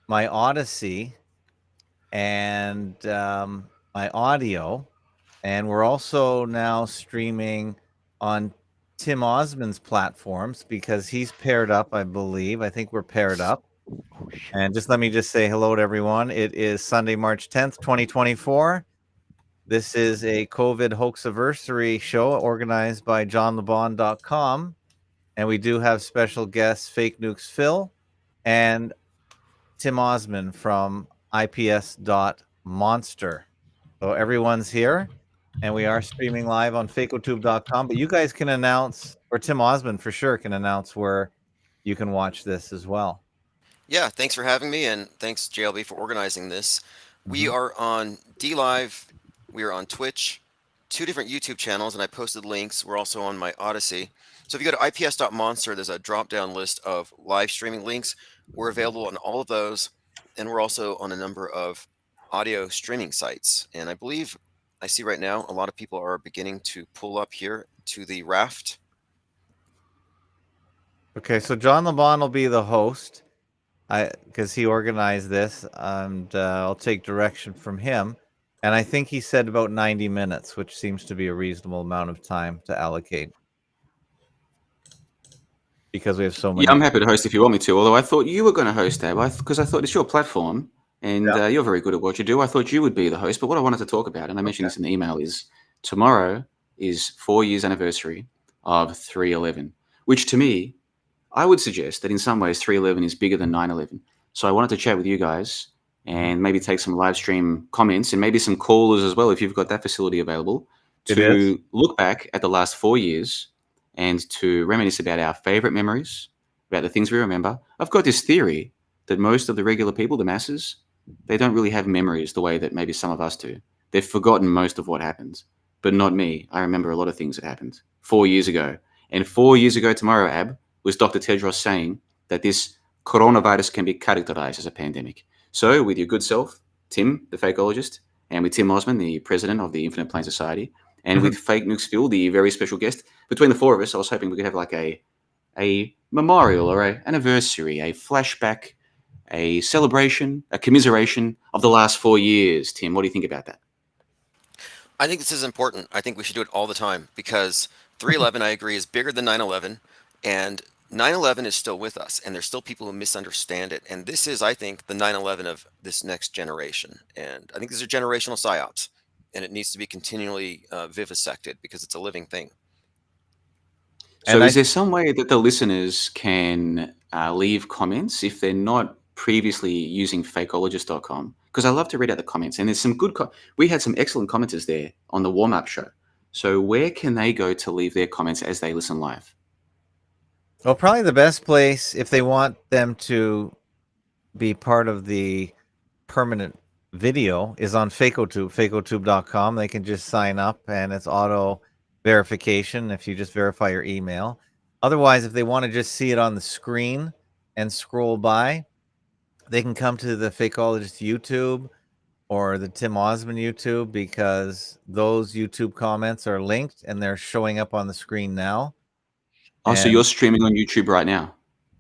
my Odyssey and my audio. And we're also now streaming on Tim Osmond's platforms because he's paired up, I believe. I think we're paired up. And just let me just say hello to everyone. It is Sunday, March 10th, 2024. This is a COVID hoaxiversary show organized by johnlebon.com. And we do have special guests, Fake Nukes Phil and Tim Osmond from ips.monster. So everyone's here, and we are streaming live on fakeotube.com. But you guys can announce, or Tim Osmond for sure can announce where you can watch this as well. Yeah, thanks for having me, and thanks JLB for organizing this. We Mhm. are on DLive, we are on Twitch, two different YouTube channels, and I posted links. We're also on my Odyssey. So if you go to ips.monster, there's a drop-down list of live streaming links. We're available on all of those, and we're also on a number of audio streaming sites. And I believe I see right now a lot of people are beginning to pull up here to the raft. Okay, so John LeBon will be the host, because he organized this, and I'll take direction from him. And I think he said about 90 minutes, which seems to be a reasonable amount of time to allocate because we have so Yeah, many. I'm happy to host if you want me to. Although I thought you were going to host, Ab, because I thought it's your platform and Yeah. you're very good at what you do. I thought you would be the host. But what I wanted to talk about, and I mentioned Okay. this in the email, is tomorrow is 4 years anniversary of 3/11, which to me, I would suggest that in some ways 3/11 is bigger than 9/11. So I wanted to chat with you guys Mhm. and maybe take some live stream comments and maybe some callers as well if you've got that facility available It is. to look back at the last 4 years and to reminisce about our favorite memories, about the things we remember. I've got this theory that most of the regular people, the masses, they don't really have memories the way that maybe some of us do. They've forgotten most of what happened, but not me. I remember a lot of things that happened 4 years ago. And 4 years ago tomorrow, Ab, was Dr. Tedros saying that this coronavirus can be characterized as a pandemic. So, with your good self, Tim, the fakeologist, and with Tim Osmond, the president of the Infinite Plane Society, and with Fake Nukes Phil, the very special guest, between the four of us, I was hoping we could have like a memorial or a anniversary, a flashback, a celebration, a commiseration of the last 4 years. Tim, what do you think about that? I think this is important. I think we should do it all the time because 3/11, I agree, is bigger than 9/11, and 9/11 is still with us, and there's still people who misunderstand it. And this is, I think, the 9/11 of this next generation. And I think these are generational psyops, and it needs to be continually vivisected because it's a living thing. So, And I is there some way that the listeners can leave comments if they're not previously using fakeologist.com? Because I love to read out the comments, and there's some good. We had some excellent commenters there on the warm up show. So, where can they go to leave their comments as they listen live? Well, probably the best place if they want them to be part of the permanent video is on FakeOtube, fakeotube.com. They can just sign up and it's auto verification if you just verify your email. Otherwise, if they want to just see it on the screen and scroll by, they can come to the Fakeologist YouTube or the Tim Osmond YouTube because those YouTube comments are linked and they're showing up on the screen now. Oh, so And you're streaming on YouTube right now.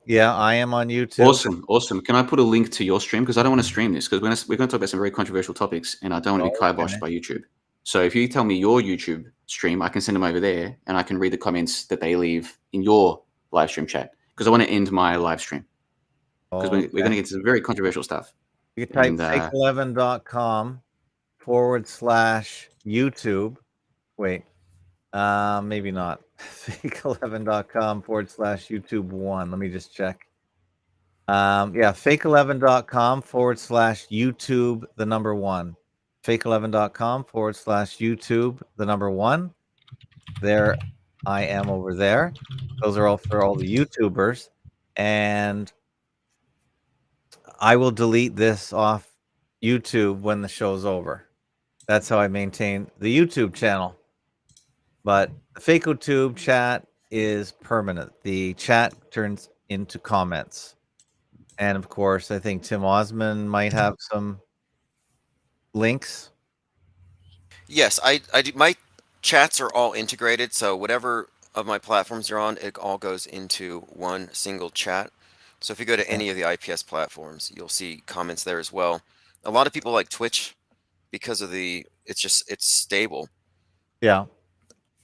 yeah, I am on YouTube. Awesome, awesome. Can I put a link to your stream? Because I don't want to stream this because we're going to talk about some very controversial topics, and I don't want to be kiboshed Okay. by YouTube. So if you tell me your YouTube stream, I can send them over there, and I can read the comments that they leave in your live stream chat. Because I want to end my live stream because we're going Okay. to get to some very controversial stuff. You can type And fake11.com/YouTube. Wait, maybe not. Fake11.com/YouTube1. Let me just check. Yeah, fake11.com/YouTube, the number one. Fake11.com/YouTube, the number one. There I am over there. Those are all for all the YouTubers. And I will delete this off YouTube when the show's over. That's how I maintain the YouTube channel. But the FakeoTube chat is permanent. The chat turns into comments. And of course, I think Tim Osmond might have some links. Yes, I do. My chats are all integrated, so whatever of my platforms you're on, it all goes into one single chat. So if you go to any of the IPS platforms, you'll see comments there as well. A lot of people like Twitch because of it's stable. Yeah.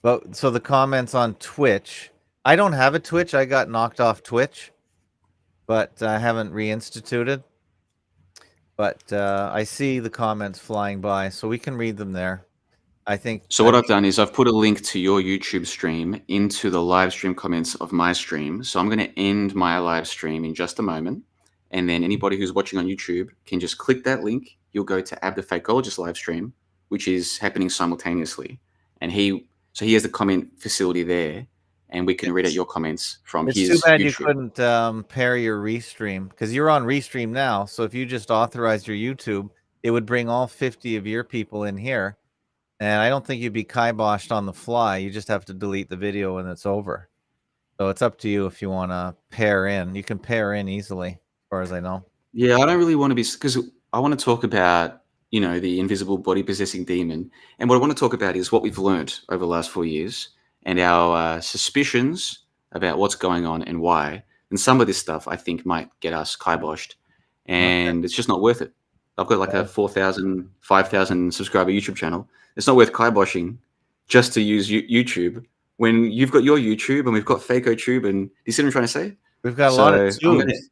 But so the comments on Twitch, I don't have a Twitch. I got knocked off Twitch, but I haven't reinstituted. But I see the comments flying by, so we can read them there. I think. So what I've done is I've put a link to your YouTube stream into the live stream comments of my stream. So I'm going to end my live stream in just a moment. And then anybody who's watching on YouTube can just click that link. You'll go to Ab the Fakeologist live stream, which is happening simultaneously. And he has the comment facility there, and we can read out your comments from It's his too bad YouTube. you couldn't pair your Restream, because you're on Restream now. So if you just authorized your YouTube, it would bring all 50 of your people in here. And I don't think you'd be kiboshed on the fly. You just have to delete the video when it's over. So it's up to you if you want to pair in. You can pair in easily, as far as I know. Yeah, I don't really want to be, because I want to talk about, the invisible body possessing demon. And what I want to talk about is what we've learned over the last 4 years and our suspicions about what's going on and why. And some of this stuff I think might get us kiboshed, and it's just not worth it. I've got like a 4,000, 5,000 subscriber YouTube channel. It's not worth kiboshing just to use YouTube when you've got your YouTube and we've got FAK853-Tube. And do you see what I'm trying to say? We've got a lot of tubes.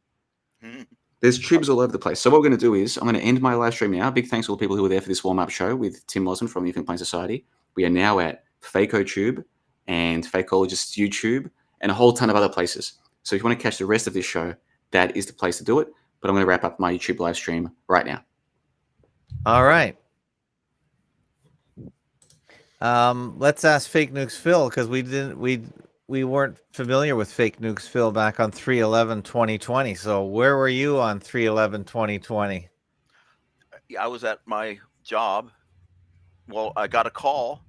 There's tubes all over the place. So what we're going to do is I'm going to end my live stream now. Big thanks to all the people who were there for this warm-up show with Tim Osmond from the Infinite Plane Society. We are now at FAK853-Tube and Fakeologist's YouTube and a whole ton of other places. So if you want to catch the rest of this show, that is the place to do it. But I'm going to wrap up my YouTube live stream right now. All right. Let's ask Fake Nukes Phil, because we weren't familiar with Fake Nukes Phil back on 3/11/2020. So where were you on 3/11/2020? I was at my job. Well, I got a call.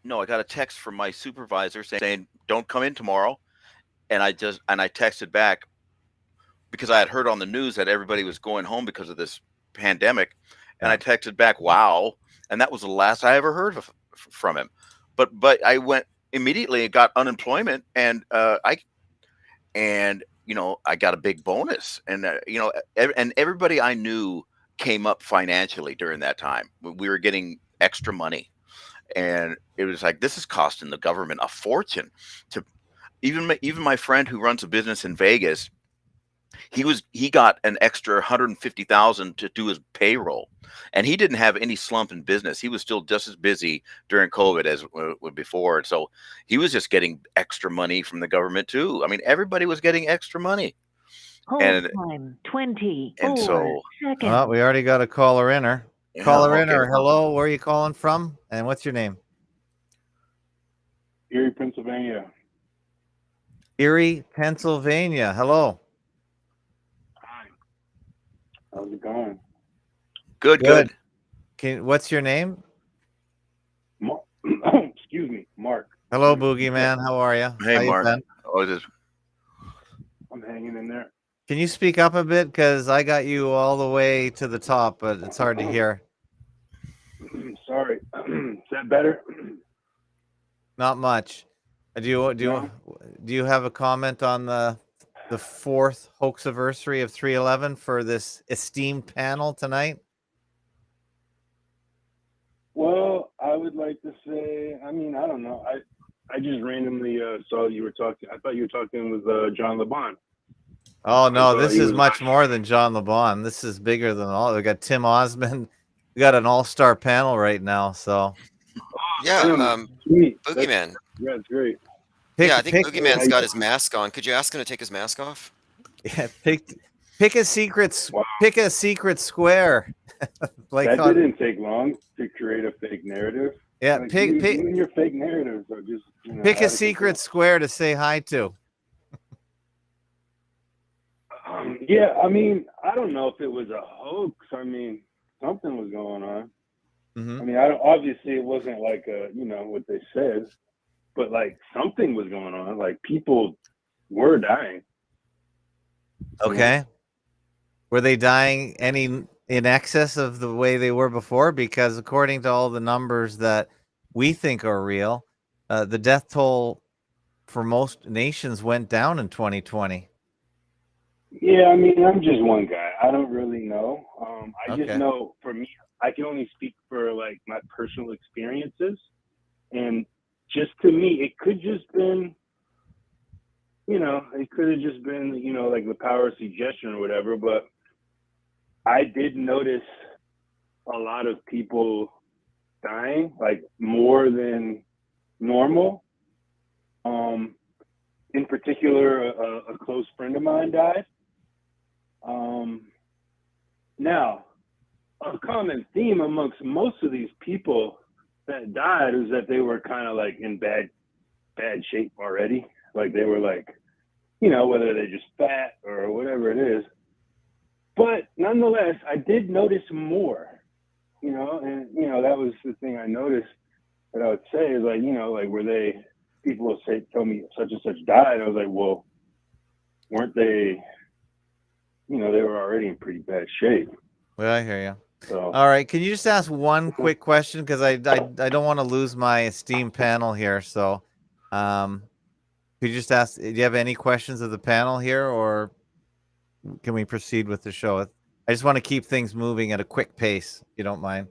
No, I got a text from my supervisor saying, "Don't come in tomorrow." And I texted back because I had heard on the news that everybody was going home because of this pandemic. And I texted back, "Wow." And that was the last I ever heard from him. But I went immediately and got unemployment, and I got a big bonus, and and everybody I knew came up financially during that time. We were getting extra money, and it was like, this is costing the government a fortune. To even my friend who runs a business in Vegas, he got an extra 150,000 to do his payroll, and he didn't have any slump in business. He was still just as busy during COVID as before. So he was just getting extra money from the government too. I mean, everybody was getting extra money. Hold time 24 seconds. Oh, we already got a caller in her. Yeah, Caller okay. in her. Hello, where are you calling from? And what's your name? Erie, Pennsylvania. Erie, Pennsylvania. Hello. Hi. How's it going? Good. What's your name? Excuse me, Mark. Hello, Boogeyman. How are you? Hey, How you Mark. been? I'm hanging in there. Can you speak up a bit? Because I got you all the way to the top, but it's hard to hear. Sorry. Is that better? Not much. Do you have a comment on the fourth hoaxiversary of 3/11 for this esteemed panel tonight? Well, I would like to say, I don't know. I just randomly saw you were talking. I thought you were talking with John LeBon. Oh no, this is much more than John LeBon. This is bigger than all. We got Tim Osmond. We got an all-star panel right now. So Yeah, Sweet. Boogeyman. Yeah, it's great. I think Boogeyman's got his mask on. Could you ask him to take his mask off? Yeah, pick a secret. Wow. Pick a secret square. That didn't take long to create a fake narrative. Yeah, Like, pick even your fake narratives are just pick out a of secret control. square to say hi to. Yeah, I don't know if it was a hoax. Something was going on. Mm-hmm. Obviously it wasn't like what they said, but like something was going on. Like people were dying. Okay. Were they dying any in excess of the way they were before? Because according to all the numbers that we think are real, the death toll for most nations went down in 2020. Yeah, I mean, I'm just one guy. I don't really know. I just Okay. know for me, I can only speak for like my personal experiences, and just to me, it could just been, it could have just been, like the power of suggestion or whatever. But I did notice a lot of people dying, like more than normal. In particular, a close friend of mine died. Now, a common theme amongst most of these people that died is that they were kind of like in bad shape already. Like they were like, whether they're just fat or whatever it is. But nonetheless, I did notice more, and that was the thing I noticed that I would say is like, like where people will tell me such and such died. I was like, well, weren't they, they were already in pretty bad shape. Well, I hear you. So, all right. Can you just ask one quick question? Because I don't want to lose my esteemed panel here. So, could you just ask, do you have any questions of the panel here, or can we proceed with the show? I just want to keep things moving at a quick pace, if you don't mind.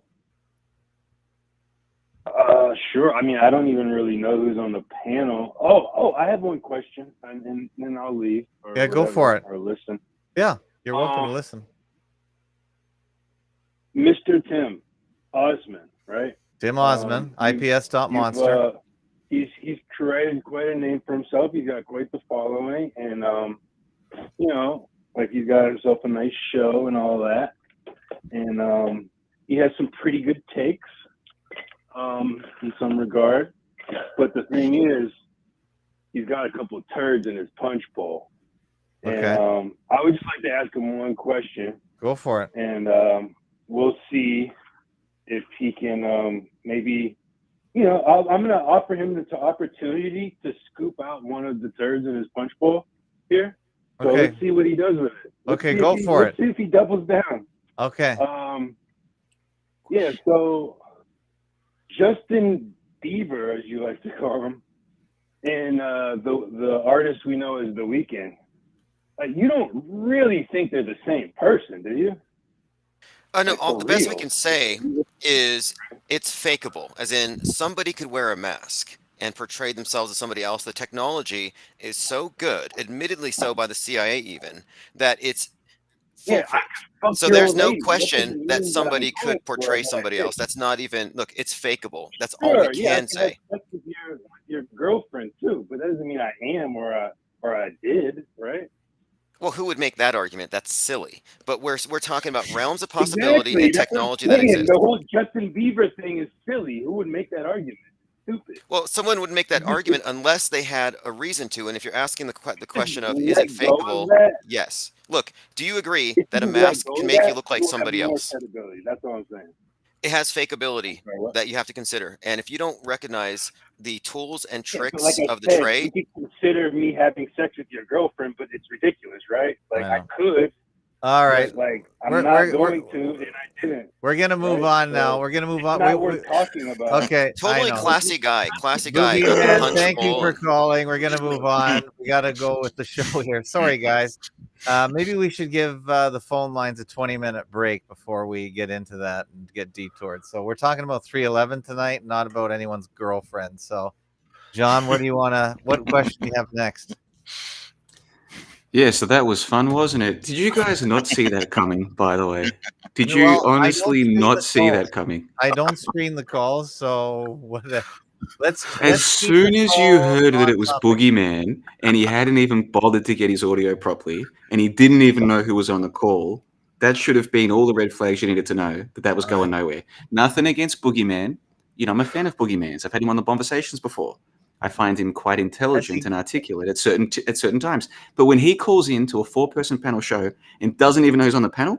sure. I mean, I don't even really know who's on the panel. Oh, I have one question, and then I'll leave. Or Yeah, go for it. Or listen. Yeah, you're welcome to listen. Mr. Tim Osman, right? Tim Osman, IPS.monster. He's created quite a name for himself. He's got quite the following, and like he's got himself a nice show and all that. And he has some pretty good takes in some regard. But the thing is, he's got a couple of turds in his punch bowl. Okay. And I would just like to ask him one question. Go for it. And we'll see if he can maybe, I'm going to offer him the opportunity to scoop out one of the turds in his punch bowl here. So Okay. let's see what he does with it. Let's Okay, go for it. Let's see if he doubles down. Okay. Yeah, so Justin Bieber, as you like to call him, and the artist we know as The Weeknd, you don't really think they're the same person, do you? No, Like, the best we real. can say is it's fakeable, as in somebody could wear a mask and portray themselves as somebody else. The technology is so good, admittedly so by the CIA even, that it's Yeah, foolproof. So there's no question that somebody could portray somebody else. That's not even, look, it's fakeable. That's all we can say. That's with your girlfriend too, but that doesn't mean I am or I did, right? Well, who would make that argument? That's silly. But we're talking about realms of possibility Exactly. and That's technology what I'm that saying. exists. The whole Justin Bieber thing is silly. Who would make that argument? Stupid. Well, someone would make that argument unless they had a reason to. And if you're asking the question of, is it fakeable? Yes. Look, do you agree that a mask can make you look like somebody else? That's all I'm saying. It has fakeability that you have to consider. And if you don't recognize the tools and tricks of the trade, you can consider me having sex with your girlfriend, but it's ridiculous, right? Like I could. All right. Like I'm not going to, and I didn't. We're gonna move on now. We're gonna move on. Not worth talking about. Okay. totally classy guy. Classy guy. Boogeyman, thank you for calling. We're gonna move on. We gotta go with the show here. Sorry, guys. Maybe we should give the phone lines a 20-minute break before we get into that and get detoured. So we're talking about 311 tonight, not about anyone's girlfriend. So, John, what question do you have next? Yeah, so that was fun, wasn't it? Did you guys not see that coming, by the way? Did you honestly not see that coming? I don't screen the calls, so As soon as you heard that it was Boogeyman and he hadn't even bothered to get his audio properly and he didn't even know who was on the call, that should have been all the red flags you needed to know that was going nowhere. Nothing against Boogeyman. I'm a fan of Boogeyman's. I've had him on the Conversations before. I find him quite intelligent and articulate at certain times. But when he calls into a 4-person panel show and doesn't even know who's on the panel,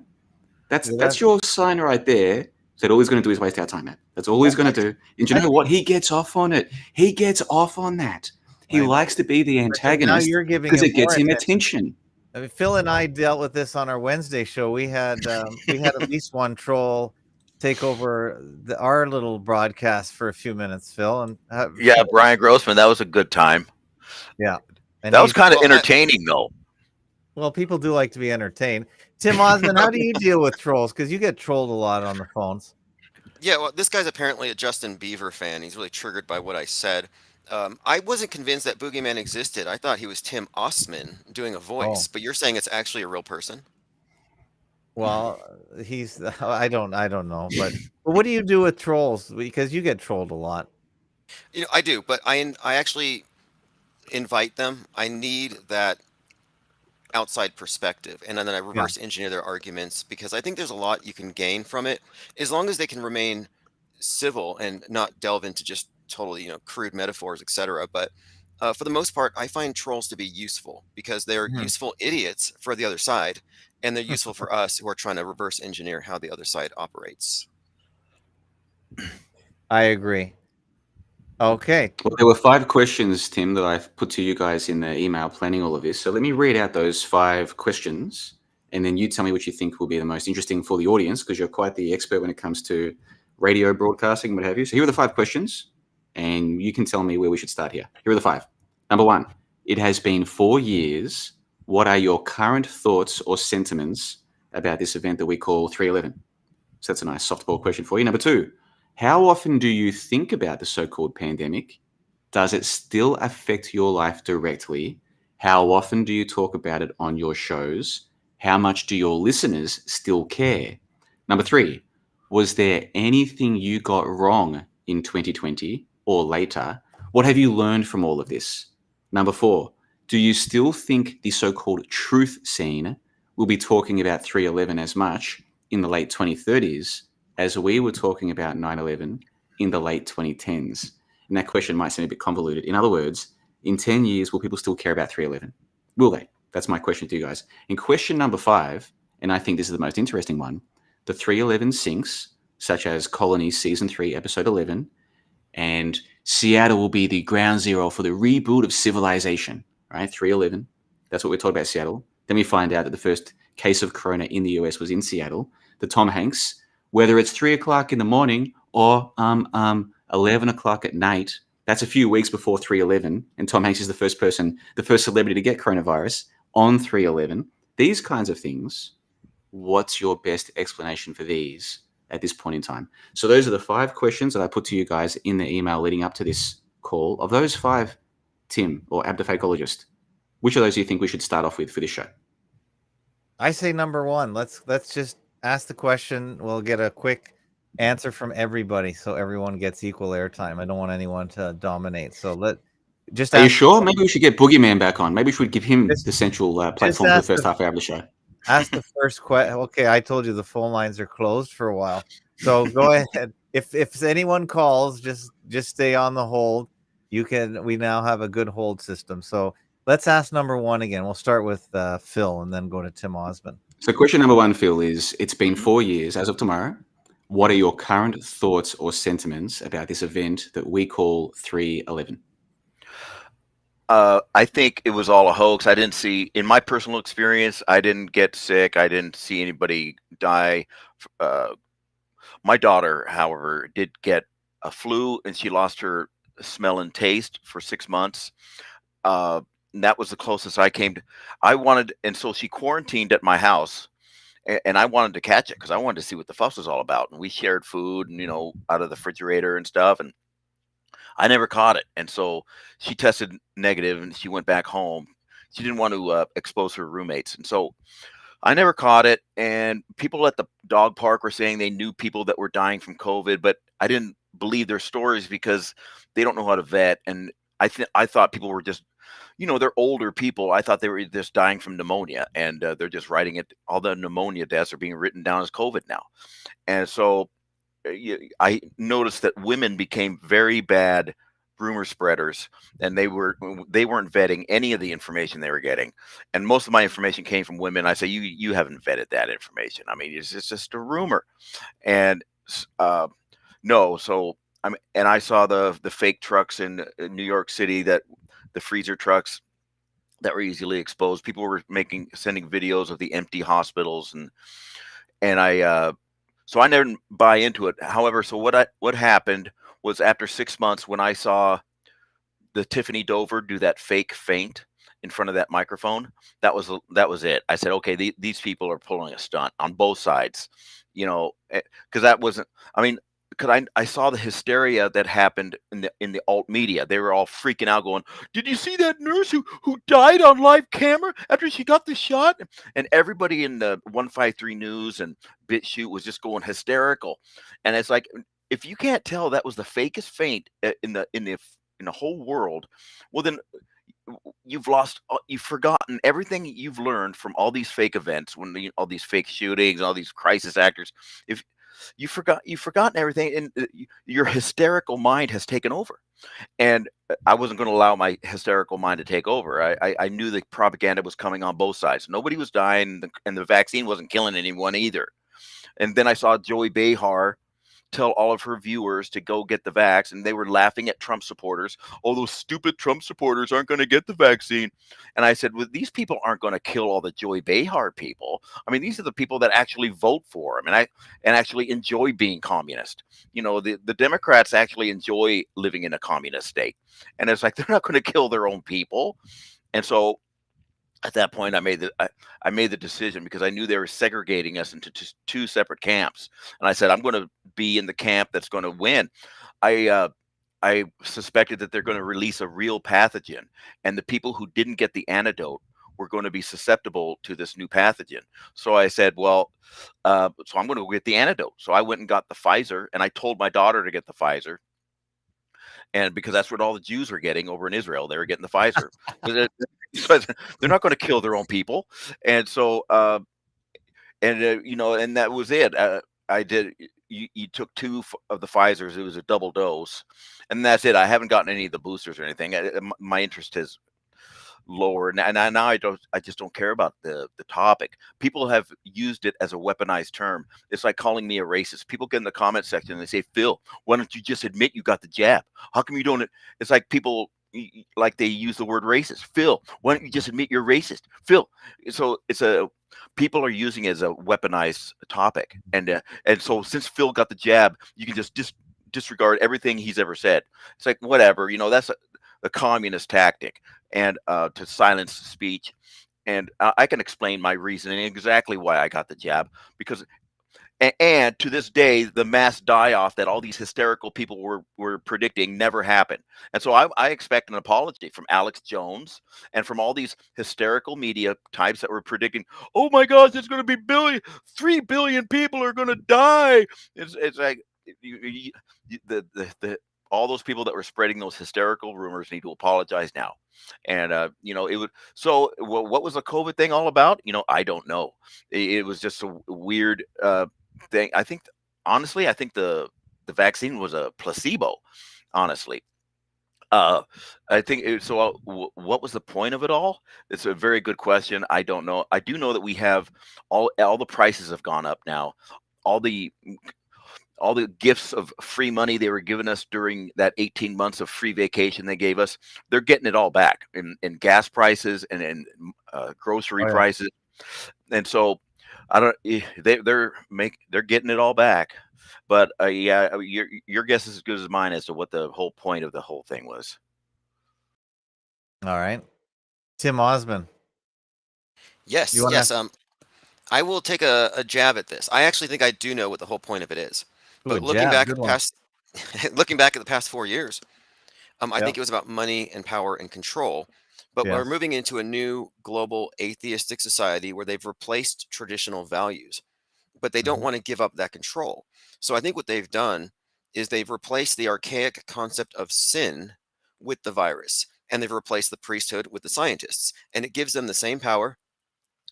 that's your sign right there that all he's going to do is waste our time, man. That's all he's going to do. And do you know what? He gets off on it. He gets off on that. He likes to be the antagonist because it gets him attention. I mean, Phil and I dealt with this on our Wednesday show. We had at least one troll take over our little broadcast for a few minutes, Phil. And yeah, Brian Grossman, that was a good time. Yeah, and that was kind of entertaining, though. Well, people do like to be entertained. Tim Osmond, how do you deal with trolls? Because you get trolled a lot on the phones. Yeah, well, this guy's apparently a Justin Bieber fan. He's really triggered by what I said. I wasn't convinced that Boogeyman existed. I thought he was Tim Ostman doing a voice, Oh, but you're saying it's actually a real person? well, he's I don't know, but what do you do with trolls? Because you get trolled a lot. I do, but I actually invite them. I need that outside perspective, and then I Yeah. reverse engineer their arguments because I think there's a lot you can gain from it as long as they can remain civil and not delve into just totally crude metaphors, etc. But for the most part, I find trolls to be useful because they're Mhm. useful idiots for the other side, and they're useful for us who are trying to reverse engineer how the other side operates. I agree. Okay. Well, there were 5 questions, Tim, that I've put to you guys in the email planning all of this. So let me read out those 5 questions, and then you tell me what you think will be the most interesting for the audience, because you're quite the expert when it comes to radio broadcasting, what have you. So here are the 5 questions, and you can tell me where we should start here. Here are the 5. Number 1, it has been 4 years. What are your current thoughts or sentiments about this event that we call 311? So that's a nice softball question for you. Number 2, how often do you think about the so-called pandemic? Does it still affect your life directly? How often do you talk about it on your shows? How much do your listeners still care? Number 3, was there anything you got wrong in 2020 or later? What have you learned from all of this? Number 4, do you still think the so-called truth scene will be talking about 311 as much in the late 2030s as we were talking about 9/11 in the late 2010s? And that question might seem a bit convoluted. In other words, in 10 years, will people still care about 311? Will they? That's my question to you guys. In question number 5, and I think this is the most interesting one, the 311 sinks, such as Colony Season 3, Episode 11, and Seattle will be the ground zero for the rebuild of civilization, right? 311. That's what we're talking about, Seattle. Then we find out that the first case of corona in the US was in Seattle. The Tom Hanks, whether it's 3 o'clock in the morning or 11 o'clock at night, that's a few weeks before 311. And Tom Hanks is the first celebrity to get coronavirus on 311. These kinds of things, what's your best explanation for these at this point in time? So those are the 5 questions that I put to you guys in the email leading up to this call. Of those 5, Tim, or abdifacologist, which of those do you think we should start off with for this show? I say number 1. Let's just ask the question. We'll get a quick answer from everybody so everyone gets equal airtime. I don't want anyone to dominate. So just Are you ask. sure? Maybe we should get Boogeyman back on. Maybe we should give him Just, the central just platform for the ask first the half hour of the show. ask the first question. Okay, I told you the phone lines are closed for a while. So go ahead. If anyone calls, just stay on the hold. We now have a good hold system. So let's ask number 1 again. We'll start with Phil and then go to Tim Osmond. So question number 1, Phil, is it's been 4 years as of tomorrow. What are your current thoughts or sentiments about this event that we call 311? I think it was all a hoax. I didn't see, in my personal experience, I didn't get sick. I didn't see anybody die. My daughter, however, did get a flu, and she lost her smell and taste for 6 months. And that was the closest I came to. And so she quarantined at my house, and I wanted to catch it because I wanted to see what the fuss was all about. And we shared food, and out of the refrigerator and stuff, and I never caught it. And so she tested negative, and she went back home. She didn't want to expose her roommates, and so I never caught it. And people at the dog park were saying they knew people that were dying from COVID, but I didn't believe their stories because they don't know how to vet. And I thought people were just, they're older people. I thought they were just dying from pneumonia, and they're just writing it. All the pneumonia deaths are being written down as COVID now. And so I noticed that women became very bad rumor spreaders, and they weren't vetting any of the information they were getting. And most of my information came from women. I say, you haven't vetted that information. I mean, it's just a rumor. And no, so and I saw the fake trucks in New York City, that the freezer trucks that were easily exposed. People were sending videos of the empty hospitals, and I so I never buy into it. However, so what happened was, after 6 months, when I saw the Tiffany Dover do that fake faint, in front of that microphone, that was it. I said, okay, these people are pulling a stunt on both sides, because that wasn't. I mean, because I saw the hysteria that happened in the alt media. They were all freaking out, going, "Did you see that nurse who died on live camera after she got the shot?" And everybody in the 153 News and BitChute was just going hysterical. And it's like, if you can't tell that was the fakest feint in the whole world, well then you've forgotten everything you've learned from all these fake events, all these fake shootings, all these crisis actors. If you've forgotten everything, and your hysterical mind has taken over. And I wasn't going to allow my hysterical mind to take over. I knew the propaganda was coming on both sides. Nobody was dying, and the vaccine wasn't killing anyone either. And then I saw Joey Behar tell all of her viewers to go get the vax, and they were laughing at Trump supporters. Oh, those stupid Trump supporters aren't going to get the vaccine. And I said, well, these people aren't going to kill all the Joy Behar people. I mean, these are the people that actually vote for him and actually enjoy being communist. The Democrats actually enjoy living in a communist state. And it's like, they're not going to kill their own people. And so at that point, I made the decision, because I knew they were segregating us into two separate camps, and I said, I'm going to be in the camp that's going to win. I suspected that they're going to release a real pathogen, and the people who didn't get the antidote were going to be susceptible to this new pathogen. So I said, well, so I'm going to get the antidote. So I went and got the Pfizer, and I told my daughter to get the Pfizer. And because that's what all the Jews were getting over in Israel, they were getting the Pfizer. They're not going to kill their own people. And so, and that was it. I did. You took two of the Pfizers. It was a double dose, and that's it. I haven't gotten any of the boosters or anything. My interest has lower, and now I just don't care about the topic. People have used it as a weaponized term. It's like calling me a racist. People get in the comment section and they say, Phil, why don't you just admit you got the jab? How come you don't? It's like people, like, they use the word racist. Phil, why don't you just admit you're racist? Phil. So people are using it as a weaponized topic, and so since Phil got the jab, you can just disregard everything he's ever said. It's like, whatever, that's a communist tactic, and to silence speech. And I can explain my reasoning exactly why I got the jab, because and to this day, the mass die-off that all these hysterical people were predicting never happened. And so I expect an apology from Alex Jones and from all these hysterical media types that were predicting, oh my gosh, it's going to be 3 billion people are going to die. It's like, all those people that were spreading those hysterical rumors need to apologize now. And it would. So what was the COVID thing all about? I don't know. It was just a weird thing. I think, honestly, the vaccine was a placebo. Honestly, I think so. What was the point of it all? It's a very good question. I don't know. I do know that we have all the prices have gone up now. All the gifts of free money they were giving us during that 18 months of free vacation they gave us, they're getting it all back in gas prices and in grocery prices. And so I don't, they're getting it all back. But yeah, your guess is as good as mine as to what the whole point of the whole thing was. All right. Tim Osmond. Yes, yes. I will take a jab at this. I actually think I do know what the whole point of it is. But looking back at the past 4 years, I think it was about money and power and control. But we're moving into a new global atheistic society where they've replaced traditional values, but they don't want to give up that control. So I think what they've done is they've replaced the archaic concept of sin with the virus, and they've replaced the priesthood with the scientists, and it gives them the same power,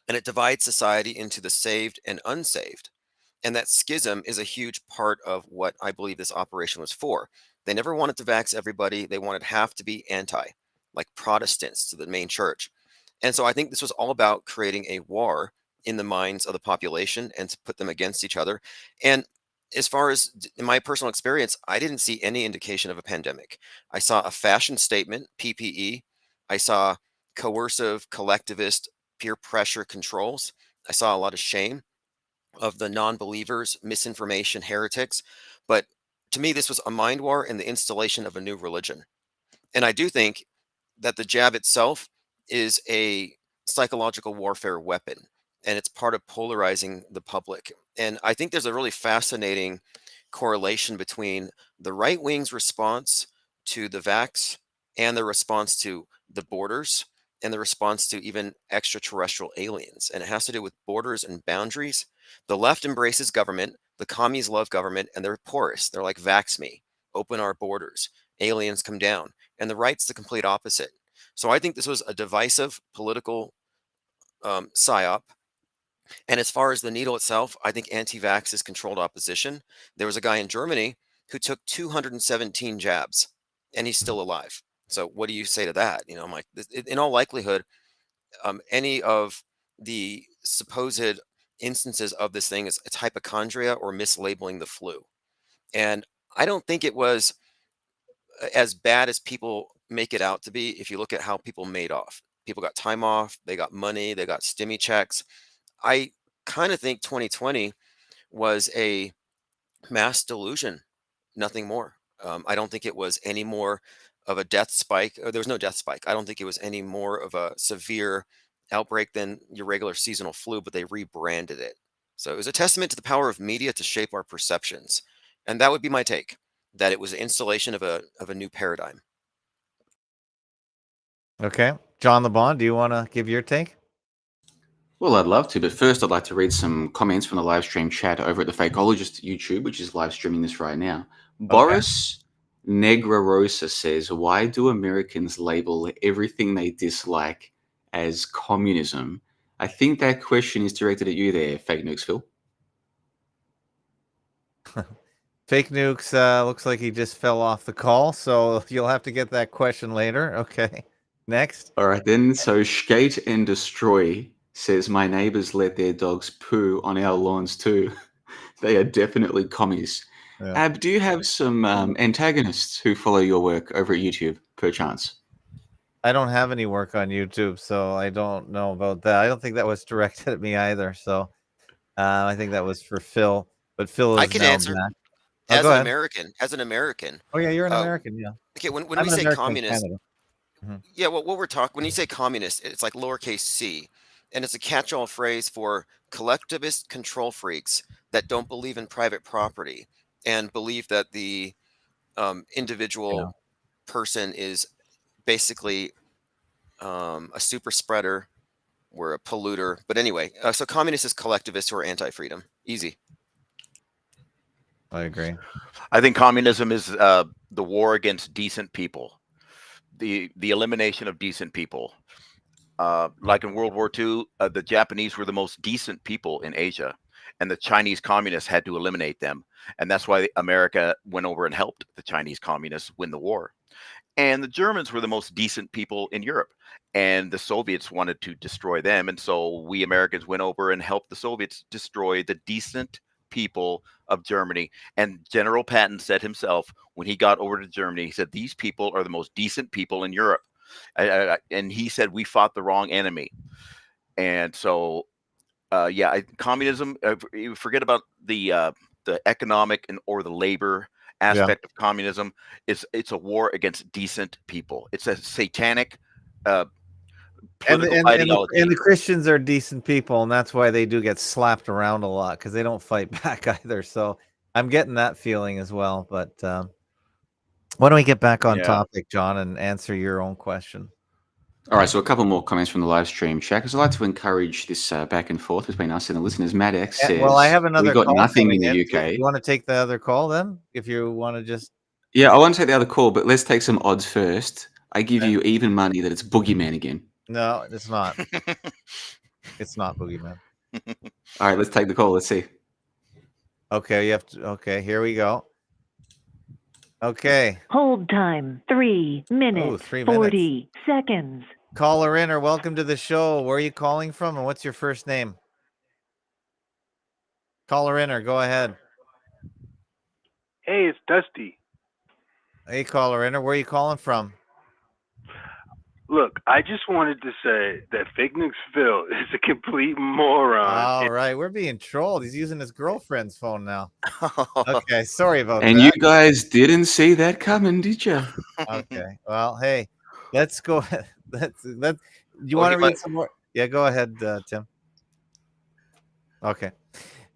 and it divides society into the saved and unsaved. And that schism is a huge part of what I believe this operation was for. They never wanted to vax everybody. They wanted half to be anti, like Protestants to the main church. And so I think this was all about creating a war in the minds of the population and to put them against each other. And as far as in my personal experience, I didn't see any indication of a pandemic. I saw a fashion statement, PPE. I saw coercive, collectivist, peer pressure controls. I saw a lot of shame of the non-believers, misinformation, heretics. But to me, this was a mind war and the installation of a new religion. And I do think that the jab itself is a psychological warfare weapon, and it's part of polarizing the public. And I think there's a really fascinating correlation between the right wing's response to the vax and the response to the borders and the response to even extraterrestrial aliens. And it has to do with borders and boundaries. The left embraces government, the commies love government, and they're porous. They're like, vax me, open our borders, aliens come down. And the right's the complete opposite. So I think this was a divisive political psyop. And as far as the needle itself, I think anti-vax is controlled opposition. There was a guy in Germany who took 217 jabs, and he's still alive. So what do you say to that? You know, I'm like, in all likelihood, any of the supposed instances of this thing is it's hypochondria or mislabeling the flu. And I don't think it was as bad as people make it out to be. If you look at how people made off, people got time off, they got money, they got stimmy checks. I kind of think 2020 was a mass delusion, nothing more. I don't think it was any more of a death spike. There was no death spike. I don't think it was any more of a severe outbreak than your regular seasonal flu, but they rebranded it. So it was a testament to the power of media to shape our perceptions. And that would be my take, that it was an installation of a new paradigm. Okay. John LeBon, do you want to give your take? Well, I'd love to, but first I'd like to read some comments from the live stream chat over at the Fakeologist YouTube, which is live streaming this right now. Boris Negrarosa says, why do Americans label everything they dislike as communism? I think that question is directed at you there, Fake Nukes Phil. Fake Nukes looks like he just fell off the call, so you'll have to get that question later. Okay. Next. All right, then. So Skate and Destroy says, my neighbors let their dogs poo on our lawns too. They are definitely commies. Yeah. Ab, do you have some antagonists who follow your work over at YouTube, perchance? I don't have any work on YouTube, so I don't know about that. I don't think that was directed at me either. So I think that was for Phil. But Phil is I can answer back. as an American. As an American. Oh yeah, you're an American. Yeah. Okay. When we say communist, yeah. Well, what we're talking when you say communist, it's like lowercase c, and it's a catch-all phrase for collectivist control freaks that don't believe in private property and believe that the individual person is basically a super spreader. We're a polluter. But anyway, so communist is collectivists who are anti-freedom. Easy. I agree. I think communism is the war against decent people, the elimination of decent people. Like in World War II, the Japanese were the most decent people in Asia, and the Chinese communists had to eliminate them. And that's why America went over and helped the Chinese communists win the war. And the Germans were the most decent people in Europe, and the Soviets wanted to destroy them. And so we Americans went over and helped the Soviets destroy the decent people of Germany. And General Patton said himself, when he got over to Germany, he said, these people are the most decent people in Europe. And he said, we fought the wrong enemy. And so, communism, forget about the economic or the labor aspect of communism. It's a war against decent people. It's a satanic political ideology. And the Christians are decent people, and that's why they do get slapped around a lot, because they don't fight back either. So I'm getting that feeling as well. But why don't we get back on topic, John, and answer your own question? All right, so a couple more comments from the live stream chat, because I'd like to encourage this back and forth between us and the listeners. Matt X says, well, I have another we got call nothing in the UK. You want to take the other call then? If you want to just... Yeah, I want to take the other call, but let's take some odds first. I give you even money that it's Boogeyman again. No, it's not. It's not Boogeyman. All right, let's take the call. Let's see. Okay, you have to... Okay, here we go. Okay. Hold time, 3 minutes, 40 seconds. Caller in, or welcome to the show. Where are you calling from, and what's your first name? Caller in, or go ahead. Hey, it's Dusty. Hey, caller in, or where are you calling from? Look, I just wanted to say that Fake Nukes Phil is a complete moron. All right, we're being trolled. He's using his girlfriend's phone now. Okay, sorry about that. And you guys didn't see that coming, did you? Okay, well, hey, let's go. you Oh, want he to might. read some more? Yeah, go ahead, Tim. Okay.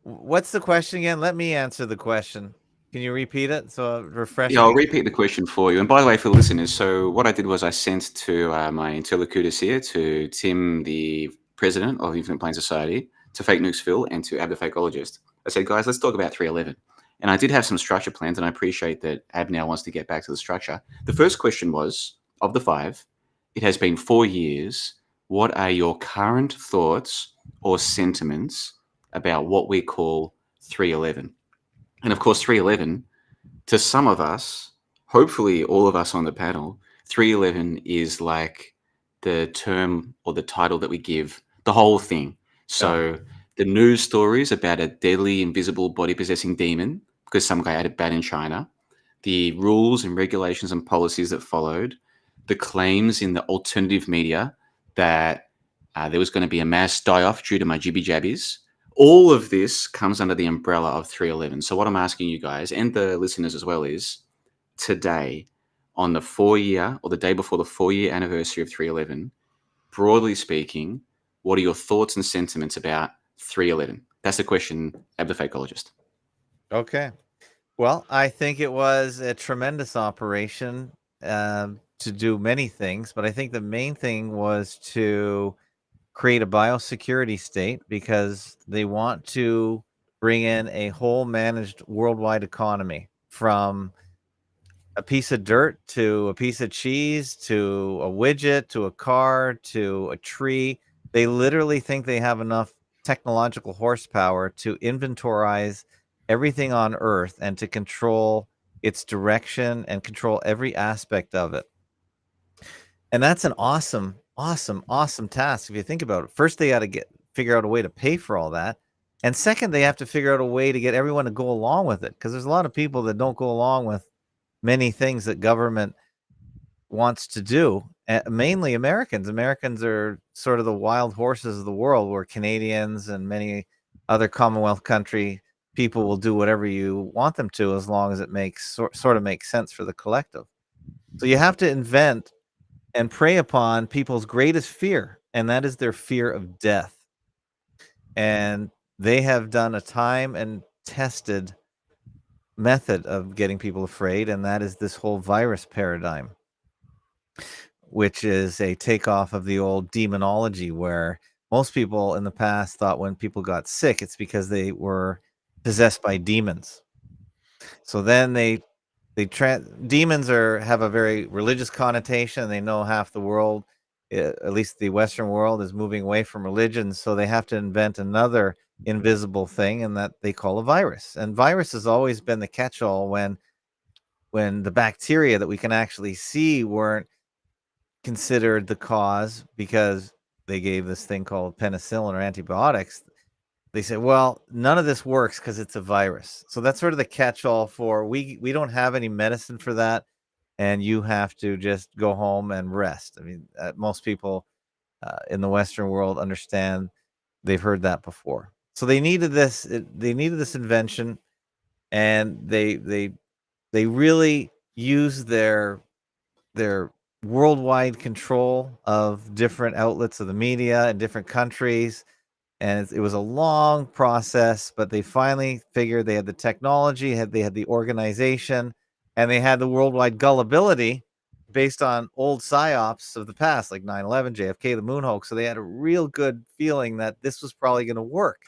What's the question again? Let me answer the question. Can you repeat it? So refresh Yeah, I'll me. repeat the question for you. And by the way, for the listeners, so what I did was I sent to my interlocutors here, to Tim, the president of Infinite Plane Society, to Fake Nukesville, and to Ab the Fakeologist. I said, guys, let's talk about 311. And I did have some structure plans, and I appreciate that Ab now wants to get back to the structure. The first question was, of the 5, it has been 4 years. What are your current thoughts or sentiments about what we call 311? And of course, 311, to some of us, hopefully all of us on the panel, 311 is like the term or the title that we give the whole thing. So the news stories about a deadly, invisible, body-possessing demon, because some guy had it bad in China, the rules and regulations and policies that followed, the claims in the alternative media that there was going to be a mass die-off due to my jibby-jabbies. All of this comes under the umbrella of 311. So what I'm asking you guys and the listeners as well is, today, on the 4-year or the day before the 4-year anniversary of 311, broadly speaking, what are your thoughts and sentiments about 311? That's the question, Ab the Fakeologist. Okay. Well, I think it was a tremendous operation to do many things, but I think the main thing was to create a biosecurity state because they want to bring in a whole managed worldwide economy, from a piece of dirt to a piece of cheese to a widget to a car to a tree. They literally think they have enough technological horsepower to inventorize everything on Earth and to control its direction and control every aspect of it. And that's an awesome, awesome, awesome task if you think about it. First, they got to figure out a way to pay for all that. And second, they have to figure out a way to get everyone to go along with it, because there's a lot of people that don't go along with many things that government wants to do. Mainly Americans. Americans are sort of the wild horses of the world, where Canadians and many other Commonwealth country people will do whatever you want them to, as long as it makes sort of makes sense for the collective. So you have to invent and prey upon people's greatest fear, and that is their fear of death. And they have done a time and tested method of getting people afraid, and that is this whole virus paradigm, which is a takeoff of the old demonology, where most people in the past thought when people got sick, it's because they were possessed by demons. So then demons have a very religious connotation. They know half the world, at least the Western world, is moving away from religion. So they have to invent another invisible thing, and that they call a virus. And virus has always been the catch-all when the bacteria that we can actually see weren't considered the cause, because they gave this thing called penicillin or antibiotics. They said, well, none of this works because it's a virus. So that's sort of the catch-all for we don't have any medicine for that, and you have to just go home and rest. I mean, most people in the Western world understand. They've heard that before. So they needed this. They needed this invention, and they really used their worldwide control of different outlets of the media in different countries. And it was a long process, but they finally figured they had the technology, they had the organization, and they had the worldwide gullibility based on old psyops of the past, like 9/11, JFK, the moon hoax. So they had a real good feeling that this was probably going to work.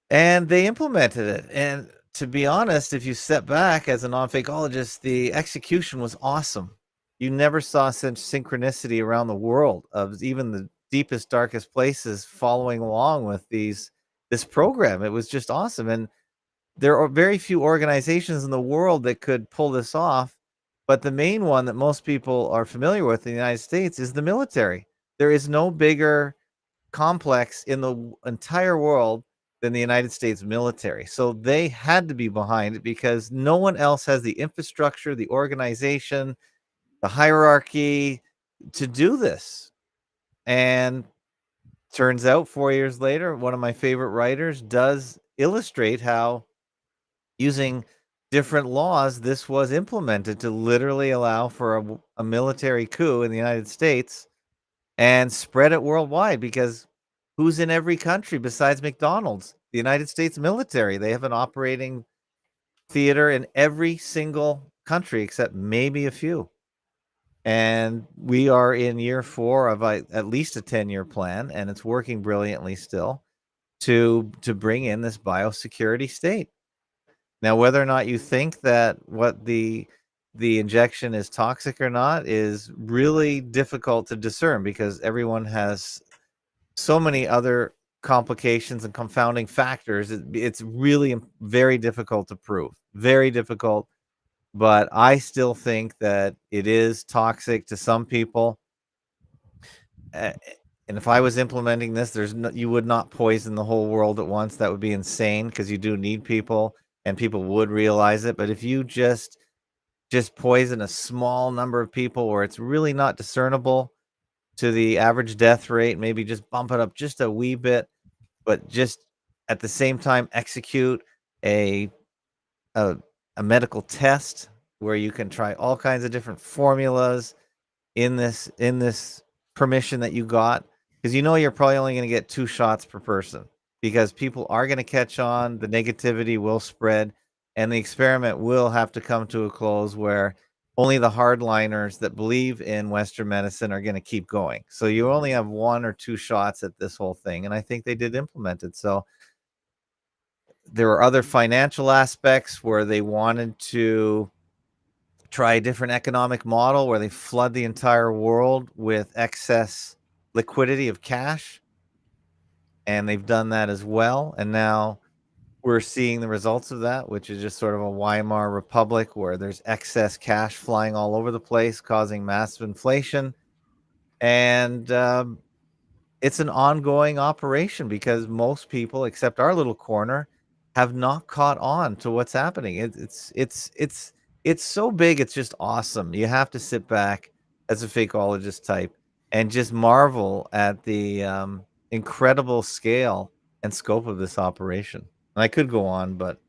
And they implemented it. And to be honest, if you step back as a non-fakeologist, the execution was awesome. You never saw such synchronicity around the world of even the deepest, darkest places following along with this program. It was just awesome. And there are very few organizations in the world that could pull this off. But the main one that most people are familiar with in the United States is the military. There is no bigger complex in the entire world than the United States military. So they had to be behind it, because no one else has the infrastructure, the organization, the hierarchy to do this. And turns out 4 years later, one of my favorite writers does illustrate how, using different laws, this was implemented to literally allow for a military coup in the United States and spread it worldwide, because who's in every country besides McDonald's? The United States military. They have an operating theater in every single country except maybe a few. And we are in year 4 of at least a 10-year plan, and it's working brilliantly still to bring in this biosecurity state. Now, whether or not you think that what the injection is toxic or not is really difficult to discern, because everyone has so many other complications and confounding factors. It's really very difficult to prove. Very difficult. But I still think that it is toxic to some people. And if I was implementing this, you would not poison the whole world at once. That would be insane, because you do need people, and people would realize it. But if you just poison a small number of people where it's really not discernible to the average death rate, maybe just bump it up just a wee bit, but just at the same time execute a medical test where you can try all kinds of different formulas in this permission that you got, because you're probably only going to get 2 shots per person, because people are going to catch on, the negativity will spread, and the experiment will have to come to a close where only the hardliners that believe in Western medicine are going to keep going. So you only have 1 or 2 shots at this whole thing, and I think they did implement it. So there are other financial aspects where they wanted to try a different economic model where they flood the entire world with excess liquidity of cash. And they've done that as well. And now we're seeing the results of that, which is just sort of a Weimar Republic where there's excess cash flying all over the place, causing massive inflation. And it's an ongoing operation, because most people, except our little corner, have not caught on to what's happening. It's so big. It's just awesome. You have to sit back as a fakeologist type and just marvel at the incredible scale and scope of this operation. And I could go on, but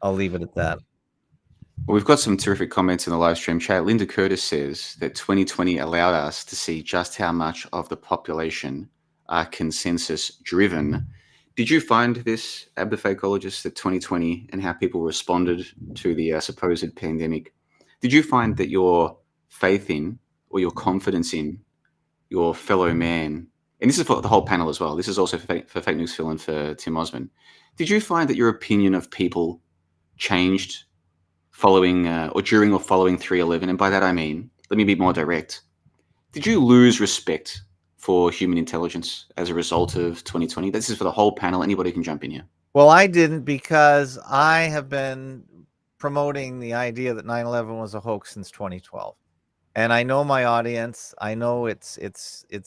I'll leave it at that. Well, we've got some terrific comments in the live stream chat. Linda Curtis says that 2020 allowed us to see just how much of the population are consensus driven. Did you find this, Ab the Fakeologist, that 2020 and how people responded to the supposed pandemic? Did you find that your faith in or your confidence in your fellow man, and this is for the whole panel as well, this is also for Fake News Phil and for Tim Osmond, did you find that your opinion of people changed following or during or following 3/11? And by that I mean, let me be more direct. Did you lose respect for human intelligence as a result of 2020? This is for the whole panel. Anybody can jump in here. Well, I didn't, because I have been promoting the idea that 9/11 was a hoax since 2012. And I know my audience. I know it's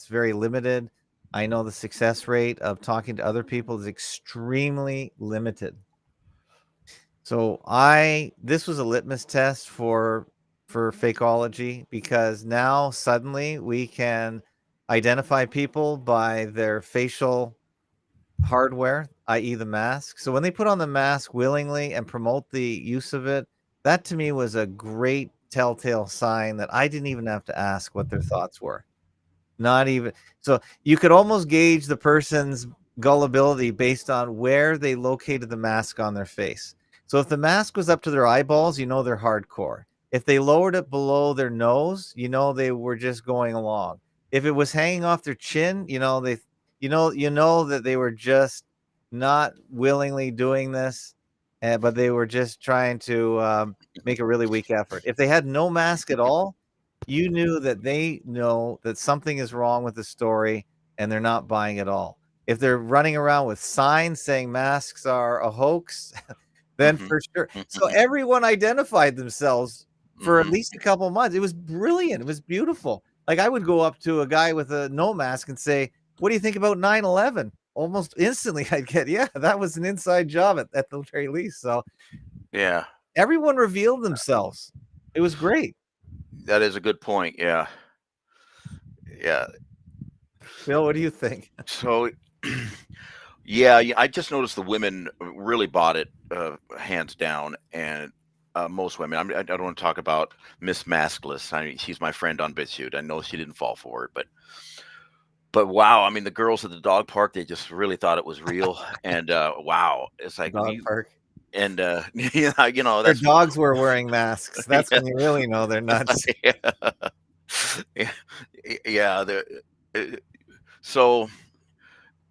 very limited. I know the success rate of talking to other people is extremely limited. So this was a litmus test for fakeology, because now suddenly we can identify people by their facial hardware, i.e. the mask. So when they put on the mask willingly and promote the use of it, that to me was a great telltale sign that I didn't even have to ask what their thoughts were. Not even. So you could almost gauge the person's gullibility based on where they located the mask on their face. So if the mask was up to their eyeballs, they're hardcore. If they lowered it below their nose, they were just going along. If it was hanging off their chin, that they were just not willingly doing this, but they were just trying to make a really weak effort. If they had no mask at all, you knew that they know that something is wrong with the story and they're not buying it all. If they're running around with signs saying masks are a hoax, then for sure. So everyone identified themselves for at least a couple months. It was brilliant. It was beautiful. Like, I would go up to a guy with a no mask and say, "What do you think about 9/11?" Almost instantly I'd get, "Yeah, that was an inside job at the very least." So yeah, everyone revealed themselves. It was great. that is a good point. Yeah. Phil, what do you think? So, yeah, I just noticed the women really bought it hands down, and most women. I don't want to talk about Miss Maskless. I mean, she's my friend on BitChute. I know she didn't fall for it, but wow, I mean, the girls at the dog park, they just really thought it was real, and wow, it's like Dog park. and yeah, Their that's dogs were wearing masks. That's yeah, when you really know they're nuts. yeah, yeah, yeah. So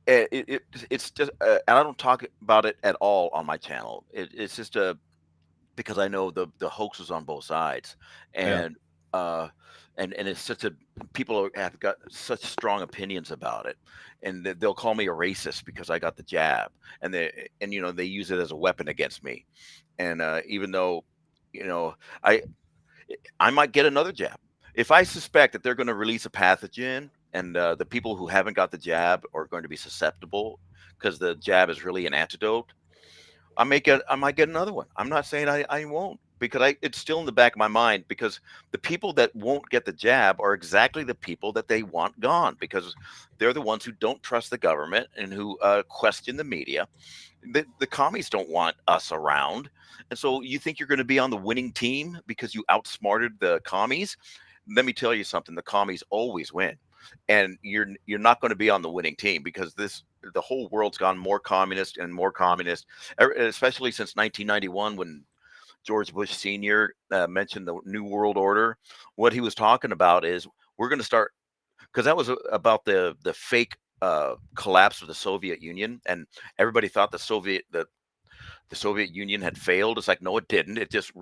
it's just, and I don't talk about it at all on my channel. It's just because I know the hoax is on both sides, Yeah. and uh, and it's such a have got such strong opinions about it, and they'll call me a racist because I got the jab, and they use it as a weapon against me, and even though you know I I might get another jab if I suspect that they're going to release a pathogen, and the people who haven't got the jab are going to be susceptible because the jab is really an antidote. I might get another one. I'm not saying I won't, because it's still in the back of my mind, because the people that won't get the jab are exactly the people that they want gone, because they're the ones who don't trust the government and who question the media. The commies don't want us around. And so you think you're going to be on the winning team because you outsmarted the commies? Let me tell you something, the commies always win. And you're not going to be on the winning team, because the whole world's gone more communist and more communist, especially since 1991, when George Bush Sr. Mentioned the New World Order. What he was talking about is we're going to start, because that was about the fake collapse of the Soviet Union, and everybody thought the Soviet Union had failed. It's like, no, it didn't. It just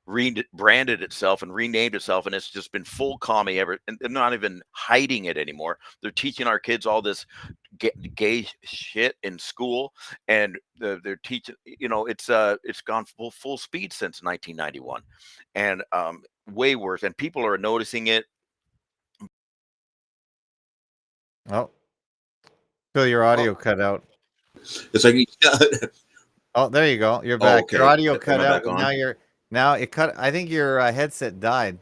rebranded itself and renamed itself, and it's just been full commie ever. And they're not even hiding it anymore. They're teaching our kids all this gay shit in school, and they're teaching. It's gone full speed since 1991, and way worse. And people are noticing it. Oh, so your audio cut out. It's like, Oh, there you go. You're back. okay. Your audio Am cut I out, back but on? now it cut. I think your headset died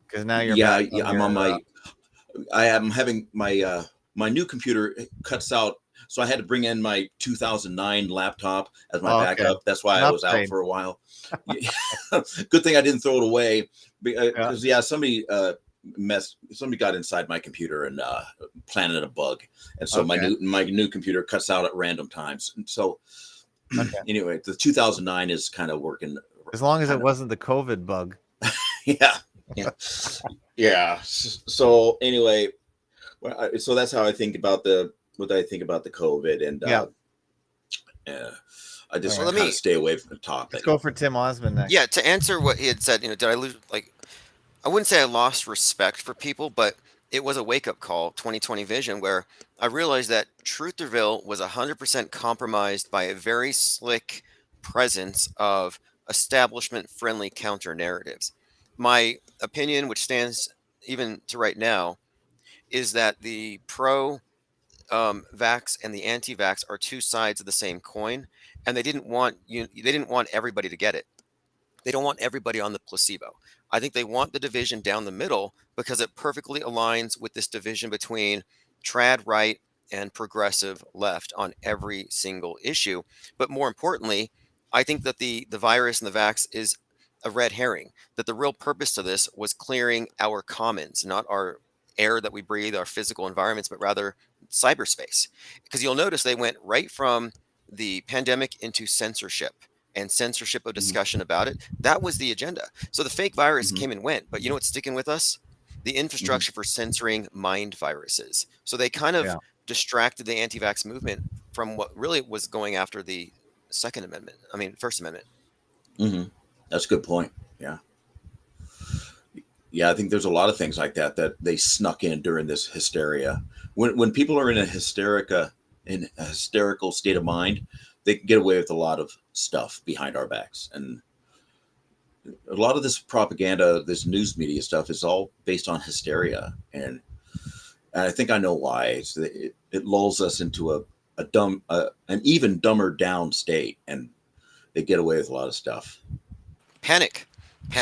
because now you're Yeah, back yeah. on I'm on your. I am having my new computer cuts out, so I had to bring in my 2009 laptop as my Oh, okay. backup. That's why An I was out upgrade. for a while. Good thing I didn't throw it away, Yeah. because somebody got inside my computer and planted a bug, and so Okay. my new computer cuts out at random times. And so Okay. anyway, the 2009 is kind of working. As long as it wasn't the COVID bug. Yeah, yeah. So anyway, so that's how I think about what I think about the COVID, and Yeah. I just Well, kind of stay away from the topic. Let's go for Tim Osmond next. Yeah, to answer what he had said, did I lose, I wouldn't say I lost respect for people, but it was a wake-up call, 2020 vision, where I realized that Trutherville was 100% compromised by a very slick presence of establishment-friendly counter-narratives. My opinion, which stands even to right now, is that the pro vax and the anti-vax are two sides of the same coin, and they didn't want everybody to get it. They don't want everybody on the placebo. I think they want the division down the middle because it perfectly aligns with this division between trad right and progressive left on every single issue. But more importantly, I think that the virus and the vax is a red herring, that the real purpose to this was clearing our commons, not our air that we breathe, our physical environments, but rather cyberspace. Because you'll notice they went right from the pandemic into censorship and censorship of discussion about it. That was the agenda. So the fake virus came and went, but you know what's sticking with us? The infrastructure for censoring mind viruses. So they kind of distracted the anti-vax movement from what really was going after the First Amendment. That's a good point. Yeah, I think there's a lot of things like that they snuck in during this hysteria. When people are in a hysterical state of mind, they can get away with a lot of stuff behind our backs. And a lot of this propaganda, this news media stuff, is all based on hysteria. And I think I know why. It lulls us into an even dumber down state, and they get away with a lot of stuff. Panic.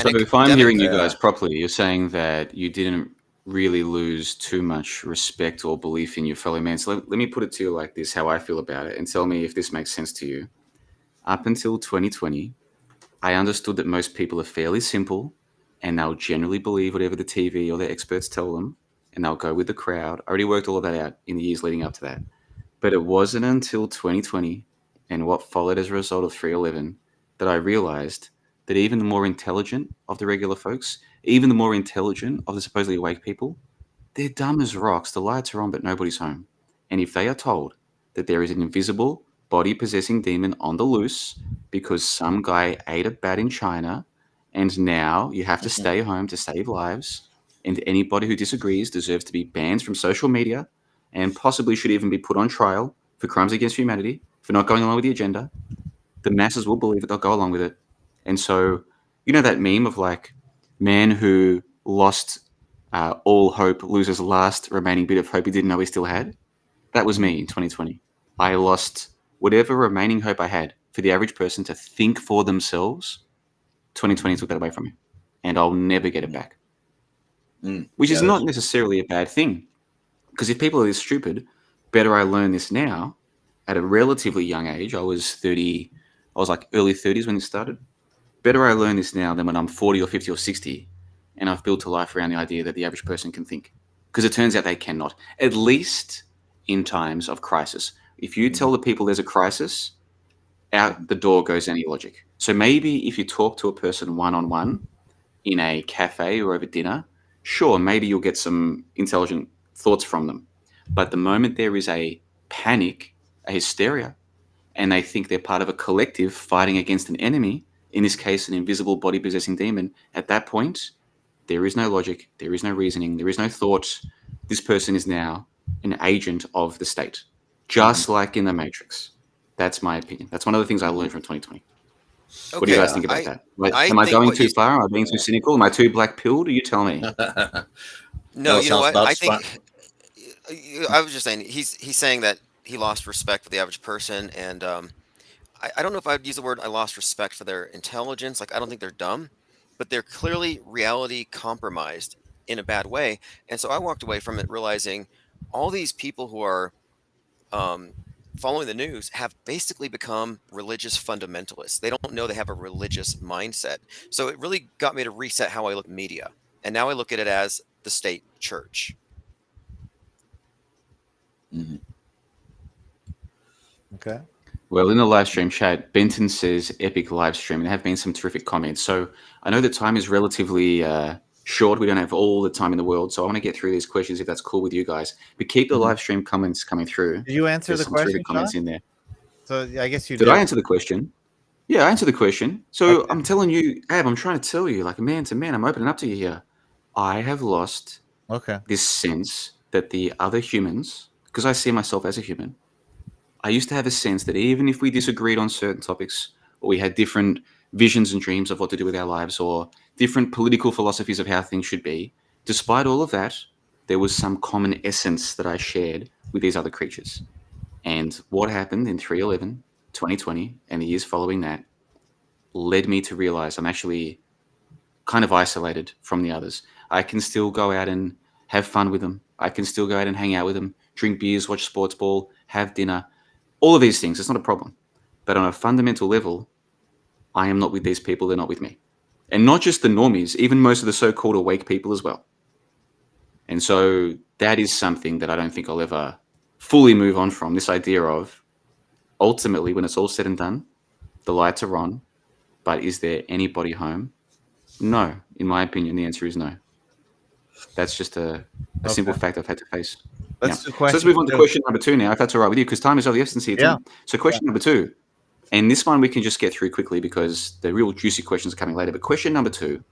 So if I'm hearing you guys properly, you're saying that you didn't really lose too much respect or belief in your fellow man. So let me put it to you like this, how I feel about it, and tell me if this makes sense to you. Up until 2020, I understood that most people are fairly simple and they'll generally believe whatever the TV or their experts tell them and they'll go with the crowd. I already worked all of that out in the years leading up to that. But it wasn't until 2020 and what followed as a result of 311 that I realized that even the more intelligent of the regular folks, even the more intelligent of the supposedly awake people, they're dumb as rocks. The lights are on, but nobody's home. And if they are told that there is an invisible body possessing demon on the loose because some guy ate a bat in China and now you have to stay home to save lives, and anybody who disagrees deserves to be banned from social media and possibly should even be put on trial for crimes against humanity for not going along with the agenda, the masses will believe it, they'll go along with it. And so, you know that meme of like, man who lost all hope loses last remaining bit of hope he didn't know he still had? That was me in 2020. I lost whatever remaining hope I had for the average person to think for themselves. 2020 took that away from me, and I'll never get it back. Which is not necessarily a bad thing, because if people are this stupid, better I learn this now at a relatively young age. I was 30, I was like early 30s when it started. Better I learn this now than when I'm 40 or 50 or 60 and I've built a life around the idea that the average person can think. Because it turns out they cannot, at least in times of crisis. If you tell the people there's a crisis, out the door goes any logic. So maybe if you talk to a person one-on-one in a cafe or over dinner, sure, maybe you'll get some intelligent thoughts from them. But the moment there is a panic, a hysteria, and they think they're part of a collective fighting against an enemy, in this case, an invisible body-possessing demon, at that point, there is no logic, there is no reasoning, there is no thought. This person is now an agent of the state, just like in the Matrix. That's my opinion. That's one of the things I learned from 2020. Okay, what do you guys think about that? Am I think going what too you far? Am I being too cynical? Am I too black-pilled? You tell me. no, you know what? I spot. think I was just saying he's saying that he lost respect for the average person, and I don't know if I'd use the word I lost respect for their intelligence. Like I don't think they're dumb, but they're clearly reality compromised in a bad way. And so I walked away from it realizing all these people who are following the news have basically become religious fundamentalists. They don't know they have a religious mindset. So it really got me to reset how I look at media. And now I look at it as the state church. Okay. Well, in the live stream chat, Benton says epic live stream, and there have been some terrific comments. So I know the time is relatively short. We don't have all the time in the world. So I want to get through these questions if that's cool with you guys. But keep the live stream comments coming through. Did you answer There's the some question, terrific comments Sean? in there. So I guess you Did did. I answer the question? Yeah, I answered the question. So Okay. I'm telling you, Ab, I'm trying to tell you, like man to man, I'm opening up to you here. I have lost this sense that the other humans, because I see myself as a human, I used to have a sense that even if we disagreed on certain topics, or we had different visions and dreams of what to do with our lives, or different political philosophies of how things should be, despite all of that, there was some common essence that I shared with these other creatures. And what happened in 311, 2020, and the years following that led me to realize I'm actually kind of isolated from the others. I can still go out and have fun with them. I can still go out and hang out with them, drink beers, watch sports ball, have dinner. All of these things, it's not a problem. But on a fundamental level, I am not with these people, they're not with me. And not just the normies, even most of the so-called awake people as well. And so that is something that I don't think I'll ever fully move on from, this idea of ultimately, when it's all said and done, the lights are on, but is there anybody home? No. In my opinion, the answer is no. That's just a simple fact I've had to face. Let's move on to question number 2 now, if that's all right with you, because time is of the essence here, Tim. So question number 2, and this one we can just get through quickly because the real juicy questions are coming later. But question number 2, and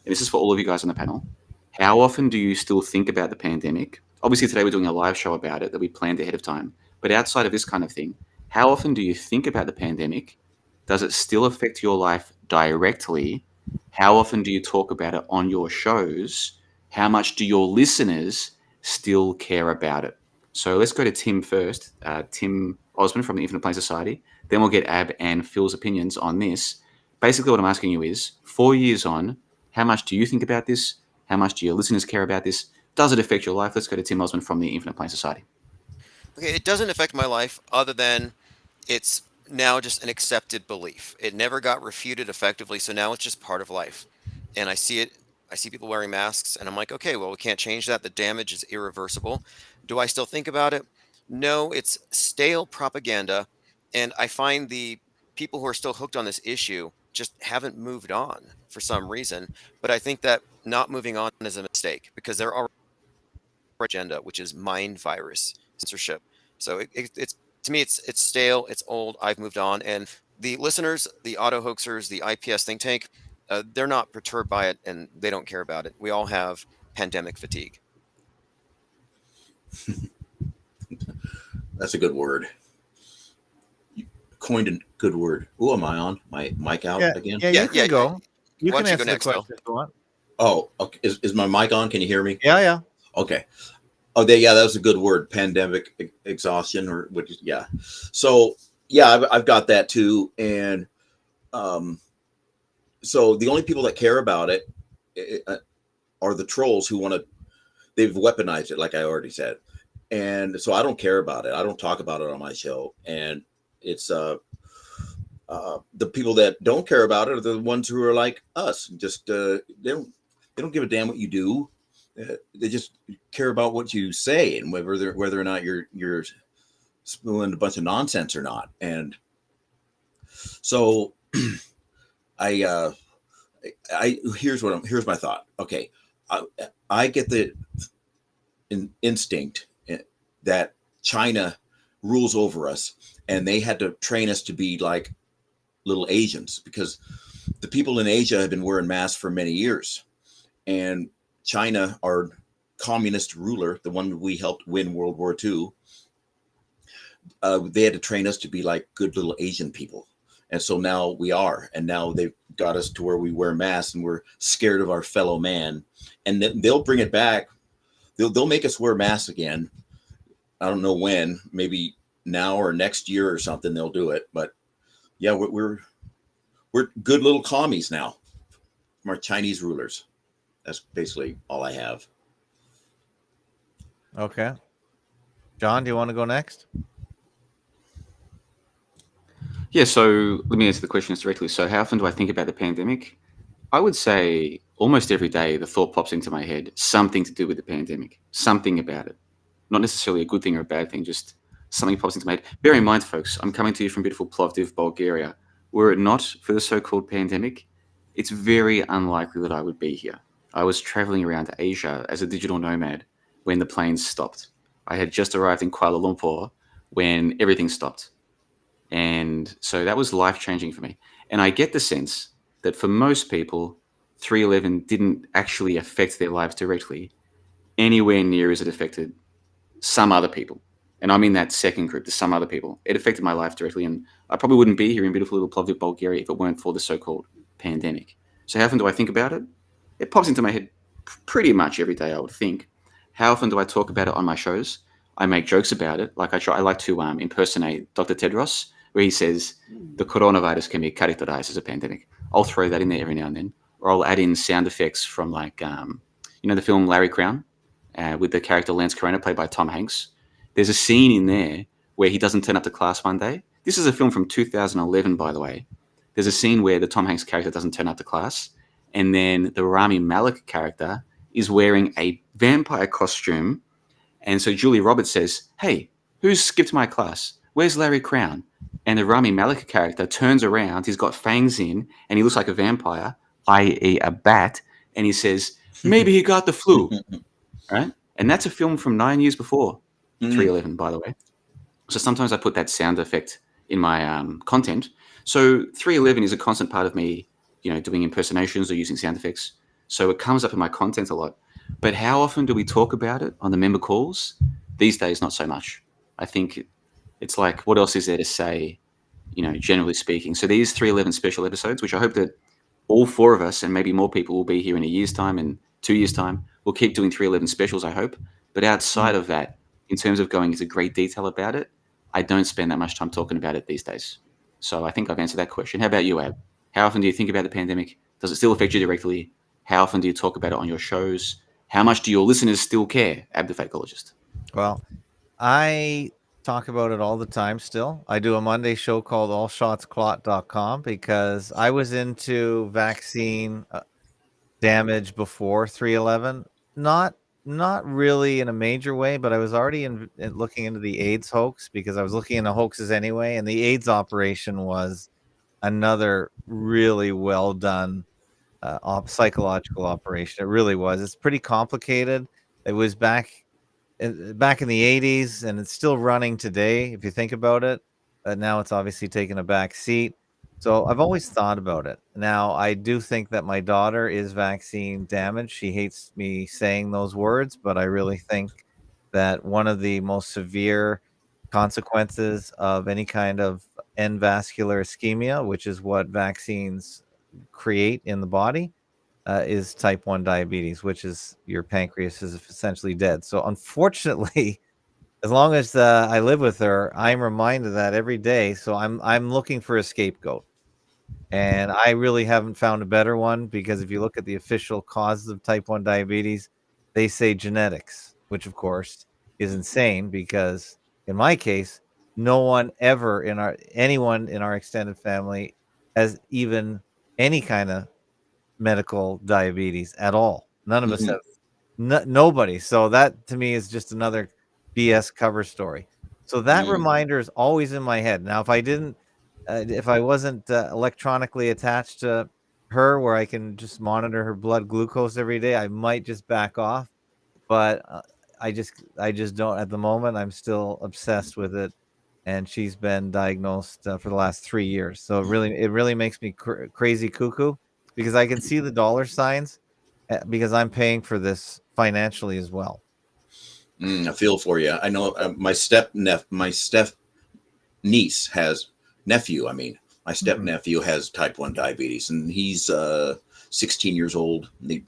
this is for all of you guys on the panel. How often do you still think about the pandemic? Obviously, today we're doing a live show about it that we planned ahead of time. But outside of this kind of thing, how often do you think about the pandemic? Does it still affect your life directly? How often do you talk about it on your shows? How much do your listeners still care about it? So let's go to Tim first. Tim Osmond from the Infinite Plane Society. Then we'll get Ab and Phil's opinions on this. Basically, what I'm asking you is, 4 years on, how much do you think about this? How much do your listeners care about this? Does it affect your life? Let's go to Tim Osmond from the Infinite Plane Society. Okay, it doesn't affect my life other than it's now just an accepted belief. It never got refuted effectively, so now it's just part of life. And I see it. I see people wearing masks, and I'm like, okay, well, we can't change that. The damage is irreversible. Do I still think about it? No, it's stale propaganda, and I find the people who are still hooked on this issue just haven't moved on for some reason. But I think that not moving on is a mistake because there are agenda, which is mind virus censorship. So it's to me, it's stale, it's old. I've moved on, and the listeners, the auto hoaxers, the IPS think tank, they're not perturbed by it, and they don't care about it. We all have pandemic fatigue. That's a good word. You coined a good word. Who am I on? My mic out again? Yeah, you can go. You Why can don't you answer go next, the Phil? question if you want. Oh, okay. Is my mic on? Can you hear me? Yeah. Okay. Oh, yeah, that was a good word. Pandemic exhaustion, or what? Yeah. So yeah, I've got that too, and so the only people that care about it are the trolls who want to. They've weaponized it, like I already said, and so I don't care about it. I don't talk about it on my show, and it's the people that don't care about it are the ones who are like us. Just they don't give a damn what you do. They just care about what you say and whether or not you're spewing a bunch of nonsense or not. And so I here's my thought. Okay, I get the instinct that China rules over us, and they had to train us to be like little Asians, because the people in Asia have been wearing masks for many years, and China, our communist ruler, the one we helped win World War II, they had to train us to be like good little Asian people. And so now we are, and now they've got us to where we wear masks and we're scared of our fellow man, and then they'll bring it back. They'll make us wear masks again. I don't know when, maybe now or next year or something they'll do it. But yeah, we're good little commies now from our Chinese rulers. That's basically all I have. Okay. John, do you want to go next? Yeah, so let me answer the questions directly. So how often do I think about the pandemic? I would say almost every day the thought pops into my head, something to do with the pandemic, something about it. Not necessarily a good thing or a bad thing, just something pops into my head. Bear in mind, folks, I'm coming to you from beautiful Plovdiv, Bulgaria. Were it not for the so-called pandemic, it's very unlikely that I would be here. I was traveling around Asia as a digital nomad when the planes stopped. I had just arrived in Kuala Lumpur when everything stopped. And so that was life-changing for me. And I get the sense that for most people, 311 didn't actually affect their lives directly anywhere near as it affected some other people. And I'm in that second group, the some other people. It affected my life directly, and I probably wouldn't be here in beautiful little Plovdiv, Bulgaria if it weren't for the so-called pandemic. So how often do I think about it? It pops into my head pretty much every day, I would think. How often do I talk about it on my shows? I make jokes about it. Like I like to impersonate Dr. Tedros, where he says the coronavirus can be characterized as a pandemic. I'll throw that in there every now and then, or I'll add in sound effects from like, the film Larry Crown with the character Lance Corona played by Tom Hanks. There's a scene in there where he doesn't turn up to class one day. This is a film from 2011, by the way. There's a scene where the Tom Hanks character doesn't turn up to class, and then the Rami Malek character is wearing a vampire costume. And so Julia Roberts says, "Hey, who's skipped my class? Where's Larry Crown?" And the Rami Malek character turns around. He's got fangs in, and he looks like a vampire, i.e. a bat. And he says, "Maybe he got the flu." Right? And that's a film from 9 years before 311, by the way. So sometimes I put that sound effect in my content. So 311 is a constant part of me, doing impersonations or using sound effects. So it comes up in my content a lot. But how often do we talk about it on the member calls? These days, not so much. I think it's like, what else is there to say, generally speaking? So these 311 special episodes, which I hope that all four of us and maybe more people will be here in a year's time and 2 years' time. We'll keep doing 311 specials, I hope. But outside of that, in terms of going into great detail about it, I don't spend that much time talking about it these days. So I think I've answered that question. How about you, Ab? How often do you think about the pandemic? Does it still affect you directly? How often do you talk about it on your shows? How much do your listeners still care, Ab the Fakeologist? Well, I talk about it all the time still. I do a Monday show called allshotsclot.com because I was into vaccine damage before 311. Not really in a major way, but I was already in looking into the AIDS hoax because I was looking into hoaxes anyway, and the AIDS operation was another really well done psychological operation. It really was. It's pretty complicated. It was back in the 80s, and it's still running today if you think about it. Now it's obviously taken a back seat. So I've always thought about it. Now I do think that my daughter is vaccine damaged. She hates me saying those words, but I really think that one of the most severe consequences of any kind of end vascular ischemia, which is what vaccines create in the body, is type 1 diabetes, which is your pancreas is essentially dead. So unfortunately, as long as I live with her, I'm reminded of that every day. So I'm looking for a scapegoat. And I really haven't found a better one because if you look at the official causes of type 1 diabetes, they say genetics, which of course is insane because in my case, no one ever anyone in our extended family has even any kind of medical diabetes at all. None of us Mhm. have nobody. So that to me is just another BS cover story. So that Mm. reminder is always in my head. Now, if I wasn't electronically attached to her, where I can just monitor her blood glucose every day, I might just back off. But I just don't at the moment. I'm still obsessed with it, and she's been diagnosed for the last 3 years. So it really makes me crazy cuckoo because I can see the dollar signs because I'm paying for this financially as well. I feel for you. I know my step niece has nephew. I mean, my step nephew has type 1 diabetes, and he's 16 years old. They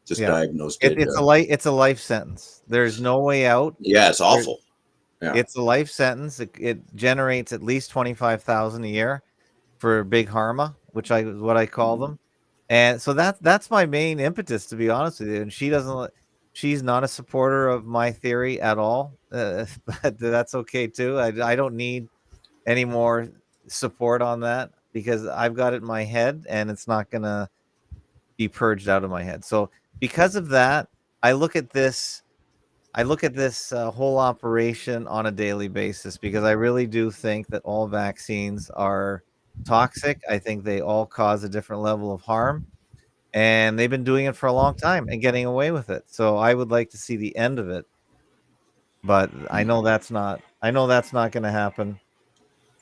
just diagnosed it. It's a life sentence. There's no way out. Yeah, it's awful. Yeah. It's a life sentence. It generates at least 25,000 a year for big pharma, which what I call them. And so that's my main impetus, to be honest with you. And she's not a supporter of my theory at all. But that's okay too. I don't need any more support on that because I've got it in my head and it's not gonna be purged out of my head. So because of that, I look at this whole operation on a daily basis because I really do think that all vaccines are toxic. I think they all cause a different level of harm, and they've been doing it for a long time and getting away with it. So I would like to see the end of it, but I know that's not going to happen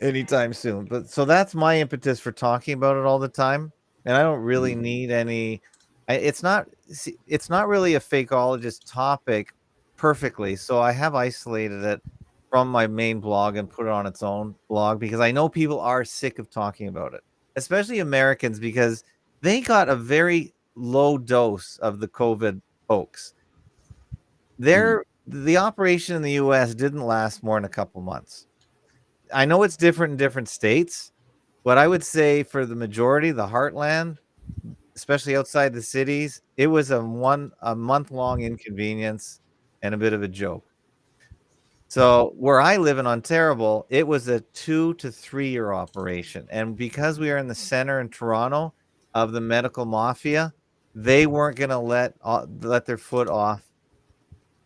anytime soon. But so that's my impetus for talking about it all the time, and I don't really need any. It's not really a fakeologist topic perfectly, so I have isolated it from my main blog and put it on its own blog because I know people are sick of talking about it, especially Americans because they got a very low dose of the COVID hoax. The operation in the US didn't last more than a couple months. I know it's different in different states, but I would say for the majority, the heartland, especially outside the cities, it was a month-long inconvenience and a bit of a joke. So where I live in Ontario, it was a 2 to 3 year operation. And because we are in the center in Toronto of the medical mafia, they weren't going to let their foot off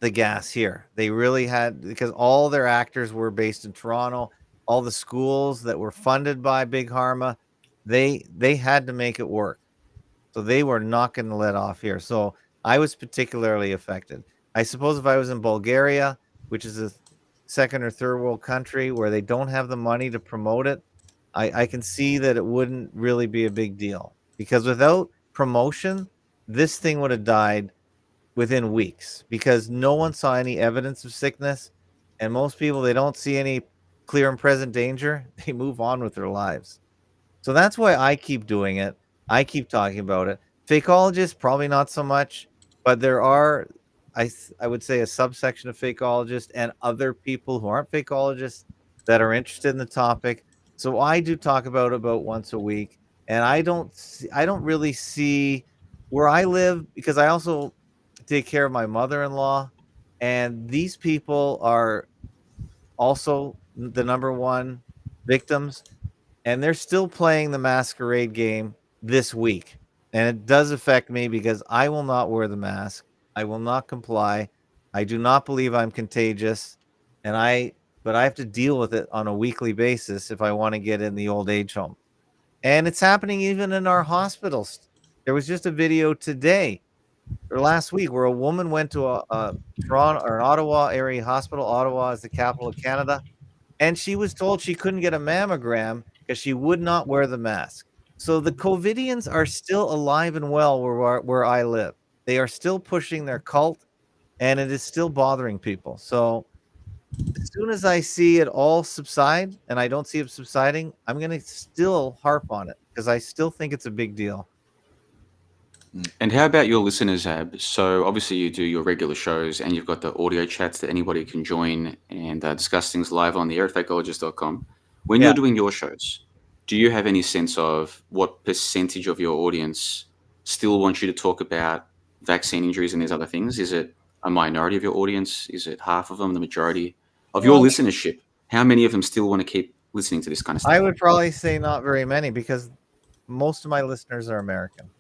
the gas here. They really had because all their actors were based in Toronto, all the schools that were funded by Big Pharma, they had to make it work. So they were not going to let off here. So I was particularly affected. I suppose if I was in Bulgaria, which is a second or third world country where they don't have the money to promote it, I can see that it wouldn't really be a big deal because without promotion, this thing would have died within weeks because no one saw any evidence of sickness. And most people, they don't see any clear and present danger. They move on with their lives. So that's why I keep doing it. I keep talking about it. Fakeologists, probably not so much, but there are, I would say, a subsection of fakeologists and other people who aren't fakeologists that are interested in the topic. So I do talk about once a week, and I don't really see where I live because I also take care of my mother-in-law, and these people are also the number one victims, and they're still playing the masquerade game this week. And it does affect me because I will not wear the mask. I will not comply. I do not believe I'm contagious, but I have to deal with it on a weekly basis if I want to get in the old age home. And it's happening even in our hospitals. There was just a video today or last week where a woman went to a Toronto or an Ottawa area hospital. Ottawa is the capital of Canada, and she was told she couldn't get a mammogram because she would not wear the mask. So the COVIDians are still alive and well where I live. They are still pushing their cult, and it is still bothering people. So as soon as I see it all subside, and I don't see it subsiding, I'm going to still harp on it because I still think it's a big deal. And how about your listeners, Ab? So obviously you do your regular shows and you've got the audio chats that anybody can join and discuss things live on the air at fakeologist.com. When Yeah. you're doing your shows, do you have any sense of what percentage of your audience still wants you to talk about vaccine injuries and these other things? Is it a minority of your audience? Is it half of them, the majority of your Well, listenership? How many of them still want to keep listening to this kind of stuff? I would probably say not very many because most of my listeners are American.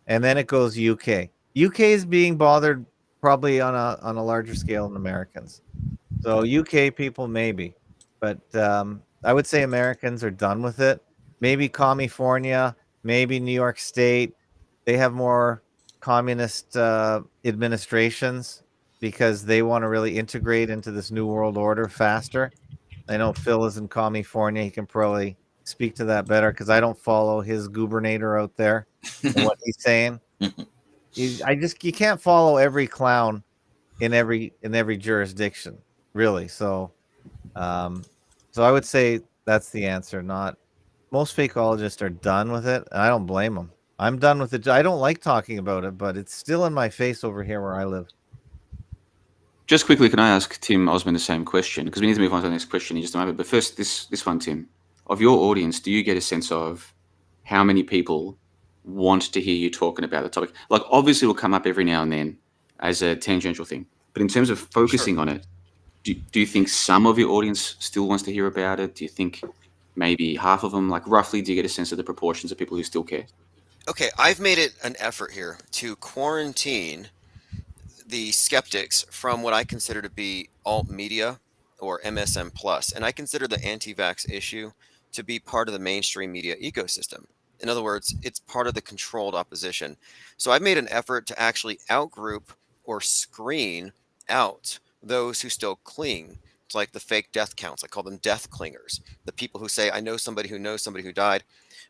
And then it goes UK. UK is being bothered probably on a larger scale than Americans. So UK people maybe, but I would say Americans are done with it. Maybe California, maybe New York State. They have more communist administrations because they want to really integrate into this new world order faster. I know Phil is in California. He can probably speak to that better because I don't follow his gubernator out there and what he's saying. You can't follow every clown in every jurisdiction, really. So I would say that's the answer. Not most fakeologists are done with it, and I don't blame them. I'm done with it. I don't like talking about it, but it's still in my face over here where I live. Just quickly, can I ask Tim Osmond the same question? Because we need to move on to the next question in just a moment. But first, this one, Tim. Of your audience, do you get a sense of how many people want to hear you talking about the topic? Like, obviously, it will come up every now and then as a tangential thing. But in terms of focusing on it, do you think some of your audience still wants to hear about it? Do you think maybe half of them? Like, roughly, do you get a sense of the proportions of people who still care? Okay, I've made it an effort here to quarantine the skeptics from what I consider to be alt media or MSM plus, and I consider the anti-vax issue to be part of the mainstream media ecosystem. In other words, it's part of the controlled opposition. So I've made an effort to actually outgroup or screen out those who still cling. It's like the fake death counts. I call them death clingers. The people who say, I know somebody who knows somebody who died.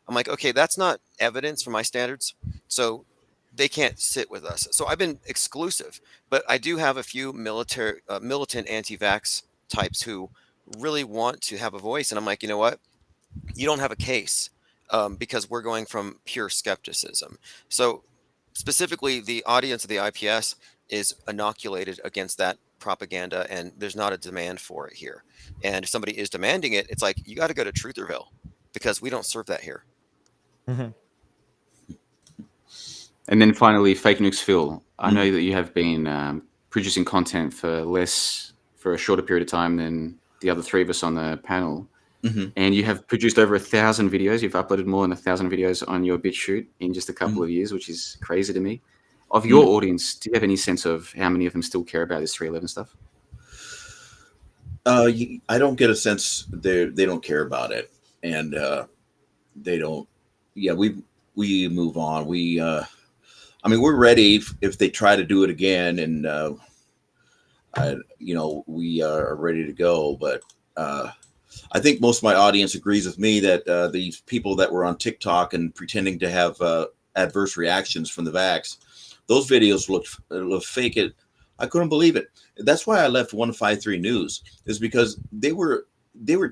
I'm like, okay, that's not evidence for my standards. So they can't sit with us. So I've been exclusive, but I do have a few militant anti-vax types who really want to have a voice. And I'm like, you know what? You don't have a case because we're going from pure skepticism. So specifically, the audience of the IPS is inoculated against that propaganda, and there's not a demand for it here. And if somebody is demanding it, it's like, you got to go to Trutherville because we don't serve that here. Mm-hmm. And then finally, Fake Nukes Phil. I know that you have been producing content for a shorter period of time than the other three of us on the panel. Mm-hmm. And you have produced over 1,000 videos. You've uploaded more than 1,000 videos on your BitChute in just a couple of years, which is crazy to me. Of your audience, do you have any sense of how many of them still care about this 311 stuff? I don't get a sense they don't care about it, and they don't. Yeah, we move on. I mean, we're ready if they try to do it again, and we are ready to go. But I think most of my audience agrees with me that these people that were on TikTok and pretending to have adverse reactions from the vax, those videos looked fake. I couldn't believe it. That's why I left 153 News, is because they were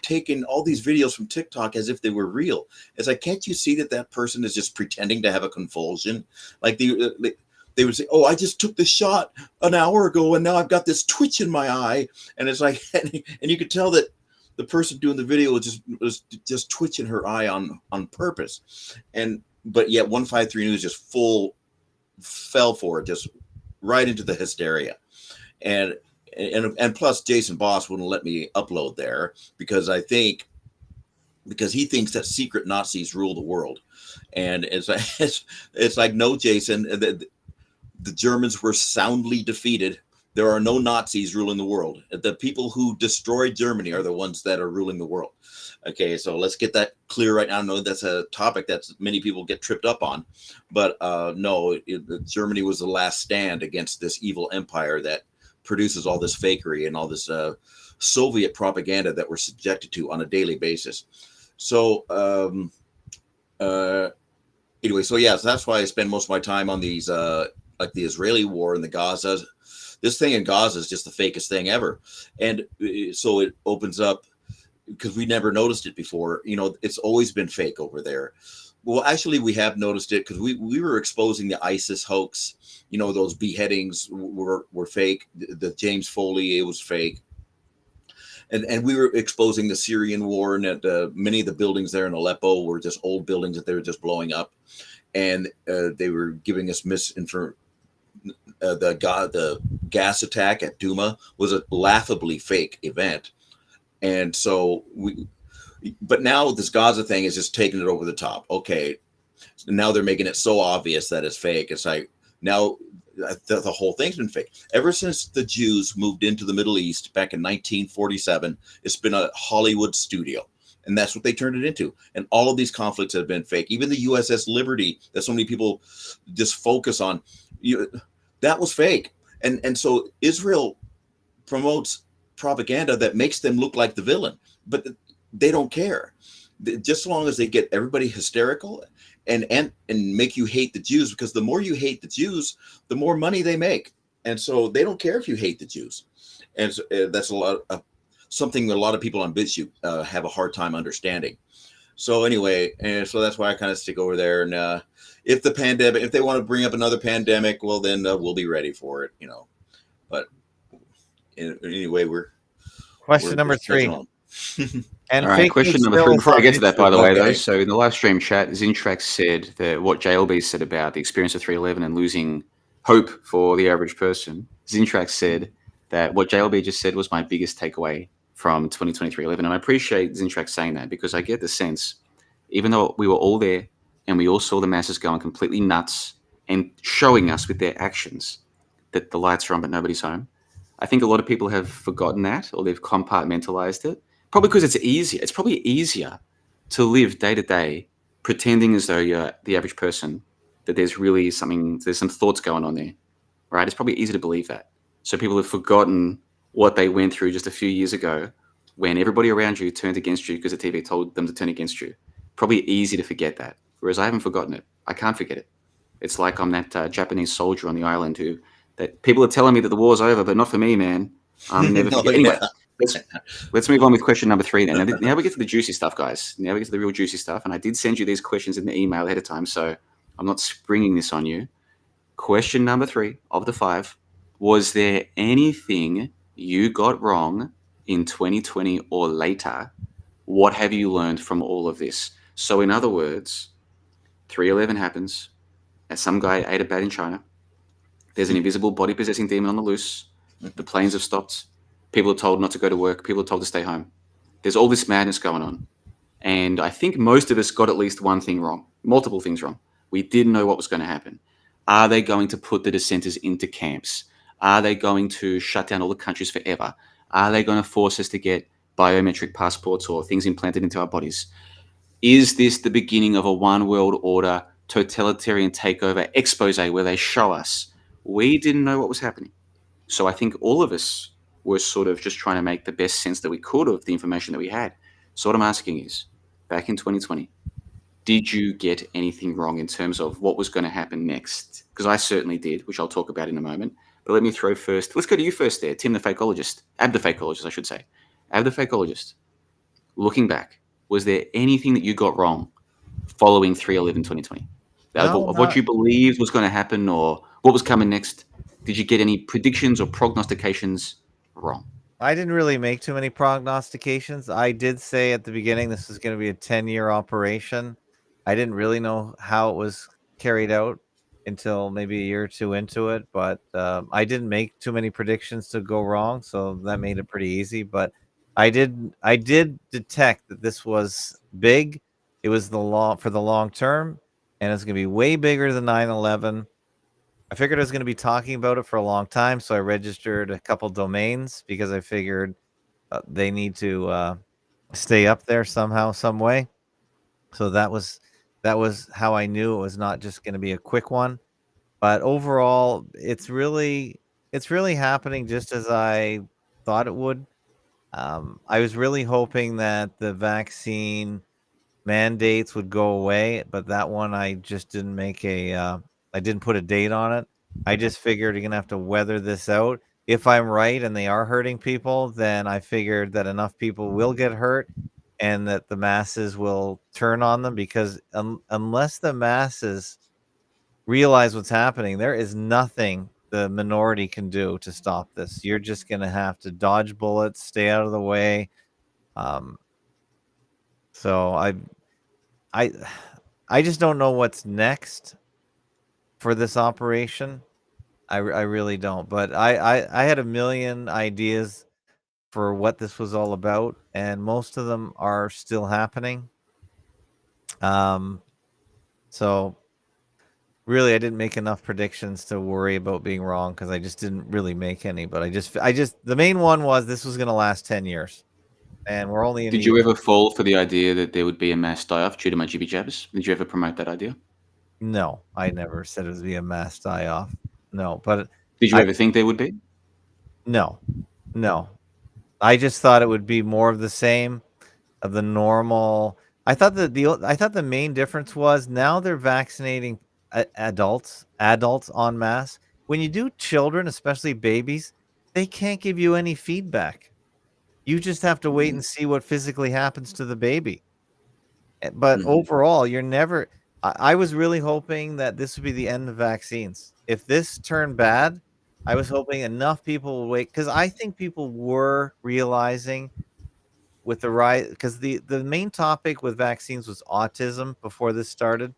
taking all these videos from TikTok as if they were real. It's like, can't you see that person is just pretending to have a convulsion? Like they would say, "Oh, I just took the shot an hour ago, and now I've got this twitch in my eye," and it's like, and you could tell that the person doing the video was just twitching her eye on purpose, but yet 153 News just fell for it, just right into the hysteria, and and plus Jason Boss wouldn't let me upload there because he thinks that secret Nazis rule the world, and it's like, it's like, no, Jason, the Germans were soundly defeated. There are no Nazis ruling the world. The people who destroyed Germany are the ones that are ruling the world. Okay, so let's get that clear right now. I know that's a topic that many people get tripped up on, but no, Germany was the last stand against this evil empire that produces all this fakery and all this Soviet propaganda that we're subjected to on a daily basis. So anyway, so yeah, so that's why I spend most of my time on these like the Israeli war and the Gaza. This thing in Gaza is just the fakest thing ever. And so it opens up, because we never noticed it before. It's always been fake over there. Well, actually, we have noticed it because we were exposing the ISIS hoax. Those beheadings were fake. The James Foley, it was fake. And we were exposing the Syrian war, and that many of the buildings there in Aleppo were just old buildings that they were just blowing up. And they were giving us misinformation. The gas attack at Duma was a laughably fake event. And so but now this Gaza thing is just taking it over the top. Okay. So now they're making it so obvious that it's fake. It's like, now the whole thing's been fake. Ever since the Jews moved into the Middle East back in 1947, it's been a Hollywood studio. And that's what they turned it into. And all of these conflicts have been fake. Even the USS Liberty that so many people just focus on, that was fake. And so Israel promotes propaganda that makes them look like the villain, but they don't care. Just as long as they get everybody hysterical and make you hate the Jews, because the more you hate the Jews, the more money they make. And so they don't care if you hate the Jews. And so, that's something that a lot of people on BitChute have a hard time understanding. So anyway, and so that's why I kind of stick over there. And if they want to bring up another pandemic, well, then we'll be ready for it, But anyway, Question number 3. And all right, question number 3. Before I get to that, by the way, though, so in the live stream chat, Zintrax said that what JLB said about the experience of 311 and losing hope for the average person. Zintrax said that what JLB just said was my biggest takeaway from 2023-11. And I appreciate Zintrax saying that, because I get the sense, even though we were all there and we all saw the masses going completely nuts and showing us with their actions that the lights are on but nobody's home, I think a lot of people have forgotten that, or they've compartmentalized it. Probably because it's easier. It's probably easier to live day to day pretending as though you're the average person, that there's some thoughts going on there, right? It's probably easy to believe that. So people have forgotten what they went through just a few years ago when everybody around you turned against you because the TV told them to turn against you. Probably easy to forget that. Whereas I haven't forgotten it. I can't forget it. It's like I'm that Japanese soldier on the island that people are telling me that the war's over, but not for me, man. I'm never forget. Anyway, let's move on with question number 3 then. Now we get to the juicy stuff, guys. Now we get to the real juicy stuff. And I did send you these questions in the email ahead of time, so I'm not springing this on you. Question number 3 of the 5. Was there anything you got wrong in 2020 or later? What have you learned from all of this? So in other words, 3/11 happens, and some guy ate a bat in China. There's an invisible body-possessing demon on the loose. The planes have stopped. People are told not to go to work. People are told to stay home. There's all this madness going on. And I think most of us got at least one thing wrong, multiple things wrong. We didn't know what was going to happen. Are they going to put the dissenters into camps? Are they going to shut down all the countries forever? Are they going to force us to get biometric passports or things implanted into our bodies? Is this the beginning of a one world order totalitarian takeover expose where they show us? We didn't know what was happening. So I think all of us were sort of just trying to make the best sense that we could of the information that we had. So what I'm asking is, back in 2020, did you get anything wrong in terms of what was going to happen next? Because I certainly did, which I'll talk about in a moment. But let me throw first. Let's go to you first there, Tim the Fakeologist. Ab the Fakeologist, I should say. Ab the Fakeologist. Looking back, was there anything that you got wrong following 3/11/2020? Of what you believed was going to happen or what was coming next? Did you get any predictions or prognostications wrong? I didn't really make too many prognostications. I did say at the beginning this was going to be a 10-year operation. I didn't really know how it was carried out. until maybe a year or two into it, but I didn't make too many predictions to go wrong, so that made it pretty easy. But I did detect that this was big. It was for the long term, and it's going to be way bigger than 9/11. I figured I was going to be talking about it for a long time, so I registered a couple domains because I figured they need to stay up there somehow, some way. So that was how I knew it was not just going to be a quick one. But overall, it's really happening just as I thought it would. I was really hoping that the vaccine mandates would go away, but that one I just didn't I didn't put a date on it. I just figured you're gonna have to weather this out. If I'm right and they are hurting people, then I figured that enough people will get hurt and that the masses will turn on them because unless the masses realize what's happening, there is nothing the minority can do to stop this. You're just gonna have to dodge bullets, stay out of the way. Um, so I I just don't know what's next for this operation. I really don't. But I had a million ideas for what this was all about, and most of them are still happening. Um, so really, I didn't make enough predictions to worry about being wrong because I just didn't really make any. But the main one was this was going to last 10 years, and we're only in Did the you year. ever fall for the idea that there would be a mass die-off due to my jibby jabbers? Did you ever promote that idea? No, I never said it would be a mass die off. No, but Did you I ever think there would be? no, no. I just thought it would be more of the same of the normal. I thought the main difference was now they're vaccinating adults en masse. When you do children, especially babies, they can't give you any feedback. You just have to wait and see what physically happens to the baby. But overall, you're never. I was really hoping that this would be the end of vaccines. If this turned bad, I was hoping enough people would wait because I think people were realizing with the rise because the main topic with vaccines was autism before this started.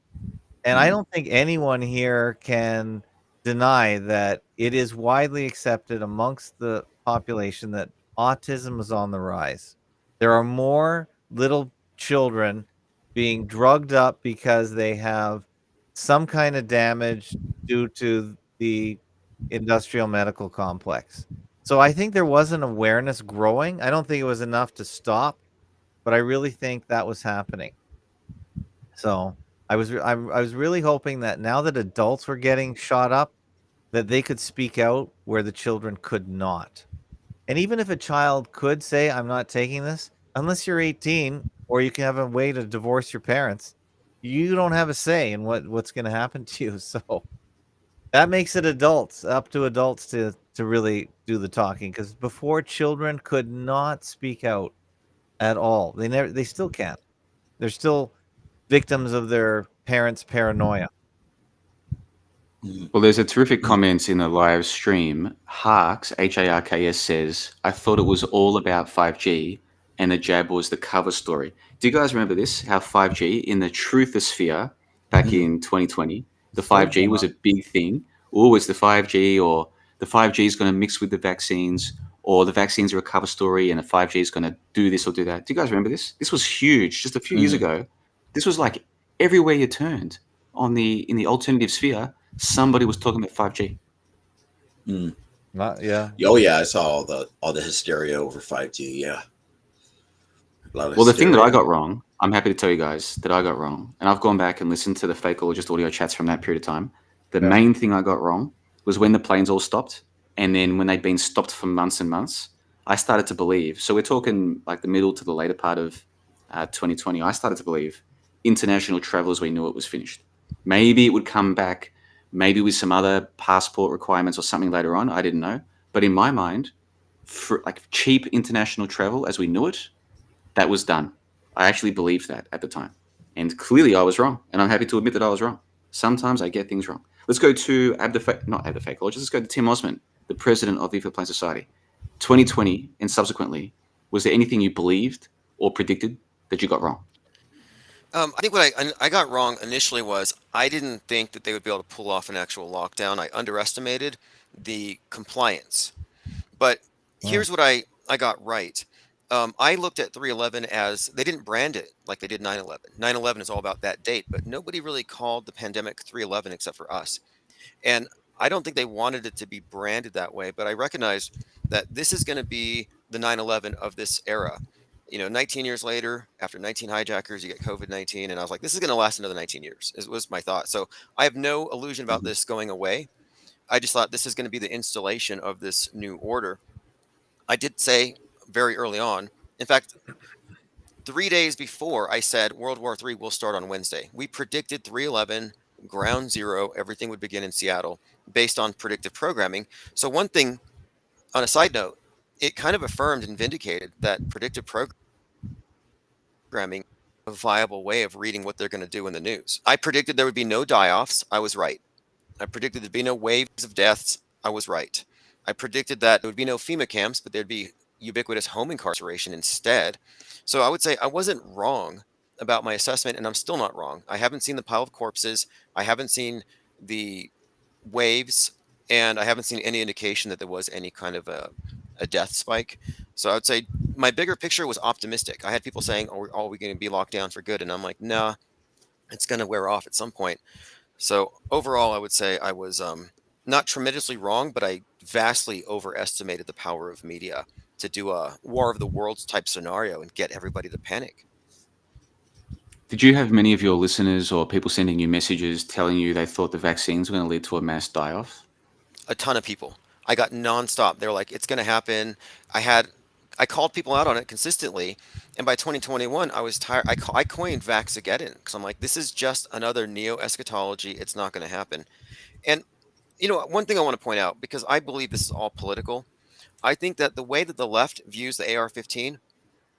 And I don't think anyone here can deny that it is widely accepted amongst the population that autism is on the rise. There are more little children being drugged up because they have some kind of damage due to the industrial medical complex. So I think there was an awareness growing. I don't think it was enough to stop, but I really think that was happening. So I was really hoping that now that adults were getting shot up, that they could speak out where the children could not. And even if a child could say, "I'm not taking this," unless you're 18 or you can have a way to divorce your parents, you don't have a say in what's going to happen to you. So that makes it up to adults to really do the talking. Because before, children could not speak out at all. They still can't. They're still victims of their parents' paranoia. Well, there's a terrific comment in the live stream. Harks, Harks says, I thought it was all about 5G and the jab was the cover story. Do you guys remember this? How 5G in the truthosphere back in 2020, the 5G was a big thing. Oh, it's the 5G, or the 5G is going to mix with the vaccines, or the vaccines are a cover story and the 5G is going to do this or do that. Do you guys remember this? This was huge just a few years ago. This was like everywhere you turned in the alternative sphere. Somebody was talking about 5G. Yeah. Oh yeah, I saw all the hysteria over 5G. Yeah. Well, the thing that I got wrong, I'm happy to tell you guys that I got wrong, and I've gone back and listened to the Fakeologist audio chats from that period of time. The main thing I got wrong was when the planes all stopped, and then when they'd been stopped for months and months, I started to believe. So we're talking like the middle to the later part of 2020. I started to believe international travel as we knew it was finished. Maybe it would come back, maybe with some other passport requirements or something later on. I didn't know. But in my mind, for like cheap international travel as we knew it, that was done. I actually believed that at the time. And clearly I was wrong. And I'm happy to admit that I was wrong. Sometimes I get things wrong. Let's go to not Abd the Fakeologist. Let's go to Tim Osman, the president of the Evil Plane Society. 2020 and subsequently, was there anything you believed or predicted that you got wrong? I think what I got wrong initially was I didn't think that they would be able to pull off an actual lockdown. I underestimated the compliance. But Oh. here's what I got right. I looked at 311 as they didn't brand it like they did 9/11. 9/11 is all about that date, but nobody really called the pandemic 311 except for us. And I don't think they wanted it to be branded that way, but I recognized that this is going to be the 9/11 of this era. 19 years later, after 19 hijackers, you get COVID-19. And I was like, this is going to last another 19 years, was my thought. So I have no illusion about Mhm. this going away. I just thought this is going to be the installation of this new order. I did say very early on, in fact, 3 days before, I said World War III will start on Wednesday. We predicted 3/11, ground zero, everything would begin in Seattle based on predictive programming. So, one thing on a side note, it kind of affirmed and vindicated that predictive programming is a viable way of reading what they're going to do in the news. I predicted there would be no die offs. I was right. I predicted there'd be no waves of deaths. I was right. I predicted that there would be no FEMA camps, but there'd be ubiquitous home incarceration instead. So I would say I wasn't wrong about my assessment, and I'm still not wrong. I haven't seen the pile of corpses. I haven't seen the waves, and I haven't seen any indication that there was any kind of a death spike. So I would say my bigger picture was optimistic. I had people saying, "Oh, are we going to be locked down for good?" And I'm like, "Nah, it's going to wear off at some point." So overall, I would say I was not tremendously wrong, but I vastly overestimated the power of media to do a War of the Worlds type scenario and get everybody to panic. Did you have many of your listeners or people sending you messages telling you they thought the vaccines were going to lead to a mass die-off? A ton of people. I got nonstop. They were like, "It's going to happen." I called people out on it consistently, and by 2021, I was tired. I coined Vaxageddon because I'm like, this is just another neo eschatology. It's not going to happen. And one thing I want to point out, because I believe this is all political, I think that the way that the left views the AR-15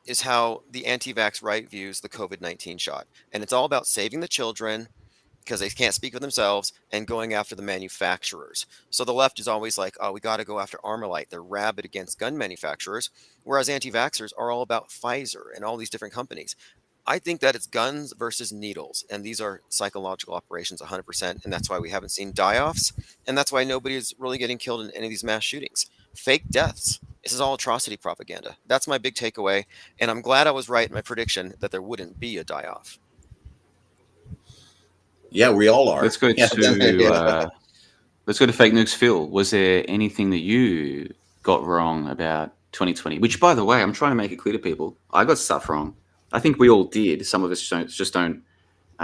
is how the anti-vax right views the COVID-19 shot. And it's all about saving the children because they can't speak for themselves and going after the manufacturers. So the left is always like, oh, we got to go after Armalite. They're rabid against gun manufacturers, whereas anti-vaxxers are all about Pfizer and all these different companies. I think that it's guns versus needles, and these are psychological operations 100%, and that's why we haven't seen die-offs, and that's why nobody is really getting killed in any of these mass shootings. Fake deaths. This is all atrocity propaganda. That's my big takeaway, and I'm glad I was right in my prediction that there wouldn't be a die-off. Yeah, we all are. Let's go Yeah. to let's go to fake nukes. Phil, was there anything that you got wrong about 2020? Which, by the way, I'm trying to make it clear to people, I got stuff wrong. I think we all did. Some of us just don't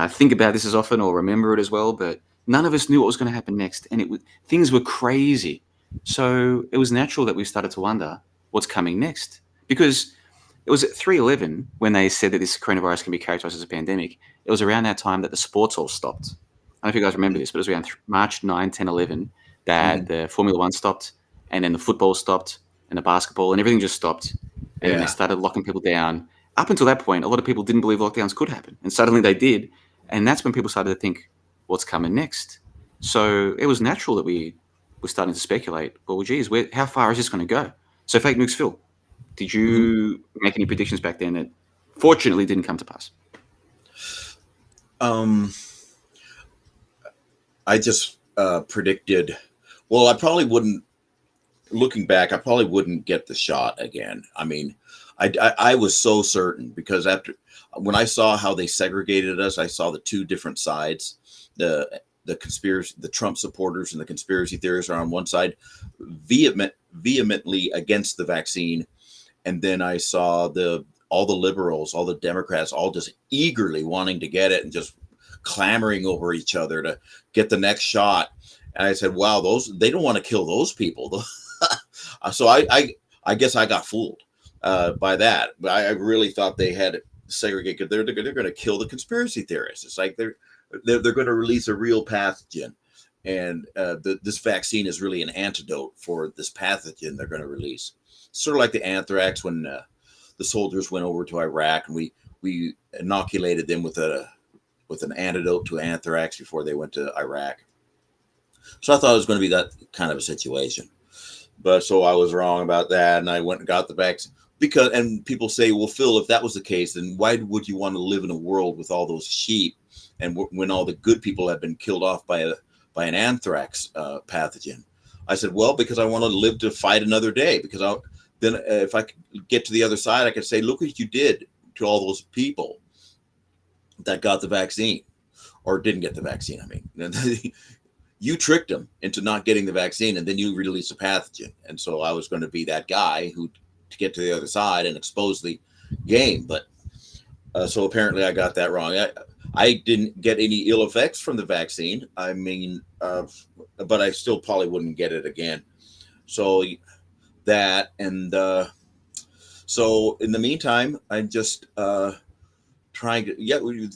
think about this as often or remember it as well. But none of us knew what was going to happen next, and things were crazy. So it was natural that we started to wonder what's coming next, because it was at 3/11 when they said that this coronavirus can be characterized as a pandemic. It was around that time that the sports all stopped. I don't know if you guys remember this, but it was around March 9, 10, 11 that the Formula One stopped, and then the football stopped, and the basketball, and everything just stopped. And then they started locking people down. Up until that point, a lot of people didn't believe lockdowns could happen, and suddenly they did. And that's when people started to think, what's coming next? So it was natural that we were starting to speculate, well, geez, how far is this going to go? So fake nukes, Phil, did you make any predictions back then that fortunately didn't come to pass? I just predicted. Well, I probably wouldn't. Looking back, I probably wouldn't get the shot again. I mean, I was so certain because when I saw how they segregated us, I saw the two different sides. The conspiracy, the Trump supporters and the conspiracy theorists are on one side, vehemently against the vaccine, and then I saw all the liberals, all the Democrats, all just eagerly wanting to get it and just clamoring over each other to get the next shot. And I said, wow, they don't want to kill those people. So I guess I got fooled by that. But I really thought they had it segregated. They're going to kill the conspiracy theorists. It's like they're going to release a real pathogen, and this vaccine is really an antidote for this pathogen they're going to release. Sort of like the anthrax when the soldiers went over to Iraq, and we inoculated them with an antidote to anthrax before they went to Iraq. So I thought it was going to be that kind of a situation. But so I was wrong about that, and I went and got the vaccine. because, and people say, well, Phil, if that was the case, then why would you want to live in a world with all those sheep, and when all the good people have been killed off by an anthrax pathogen? I said, well, because I want to live to fight another day, because then if I could get to the other side, I could say, look what you did to all those people that got the vaccine or didn't get the vaccine. I mean, you tricked them into not getting the vaccine, and then you release a pathogen. And so I was going to be that guy who to get to the other side and expose the game. But so apparently I got that wrong. I didn't get any ill effects from the vaccine. I mean, but I still probably wouldn't get it again. So that, and so in the meantime, I'm just trying to,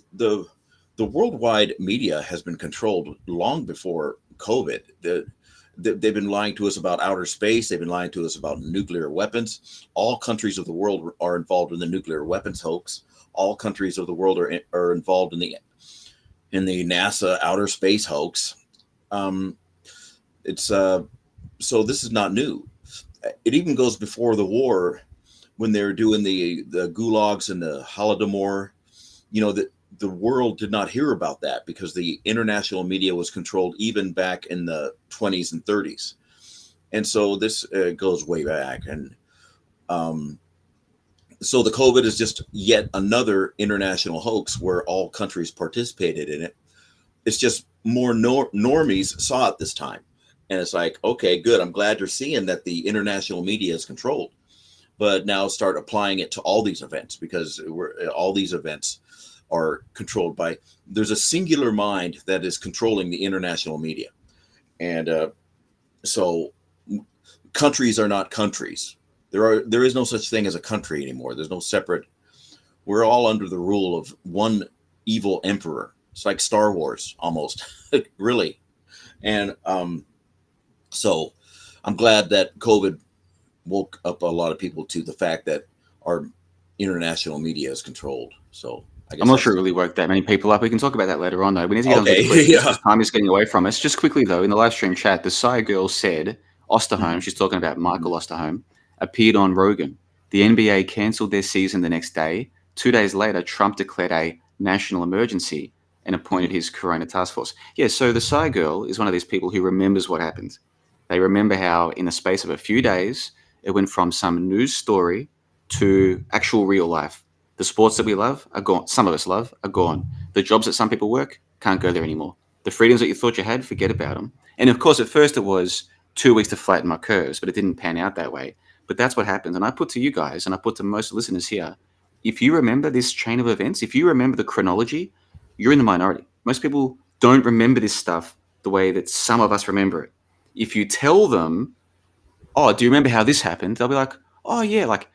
the worldwide media has been controlled long before COVID. They've been lying to us about outer space. They've been lying to us about nuclear weapons. All countries of the world are involved in the nuclear weapons hoax. All countries of the world are involved in the NASA outer space hoax. It's so this is not new. It even goes before the war, when they were doing the gulags and the Holodomor. You know, the world did not hear about that because the international media was controlled even back in the 20s and 30s. And so this goes way back. And so the COVID is just yet another international hoax where all countries participated in it. It's just more normies saw it this time. And it's like, okay, good. I'm glad you're seeing that the international media is controlled. But now start applying it to all these events, because all these events are controlled by, there's a singular mind that is controlling the international media. And so countries are not countries. There is no such thing as a country anymore. There's no separate, we're all under the rule of one evil emperor. It's like Star Wars almost, really. And so I'm glad that COVID woke up a lot of people to the fact that our international media is controlled. So I'm not sure it really woke that many people up. We can talk about that later on, though. We need to get on to the questions. Yeah. Time is getting away from us. Just quickly, though, in the live stream chat, the Psy girl said Osterholm, she's talking about Michael Osterholm, appeared on Rogan. The NBA cancelled their season the next day. 2 days later, Trump declared a national emergency and appointed his Corona task force. Yeah, so the Psy girl is one of these people who remembers what happened. They remember how in the space of a few days, it went from some news story to actual real life. The sports that we love are gone. Some of us love are gone. The jobs that some people work can't go there anymore. The freedoms that you thought you had, forget about them. And of course, at first it was 2 weeks to flatten my curves, but it didn't pan out that way. But that's what happened. And I put to you guys, and I put to most listeners here, if you remember this chain of events, if you remember the chronology, you're in the minority. Most people don't remember this stuff the way that some of us remember it. If you tell them, oh, do you remember how this happened? They'll be like, oh, yeah. Like,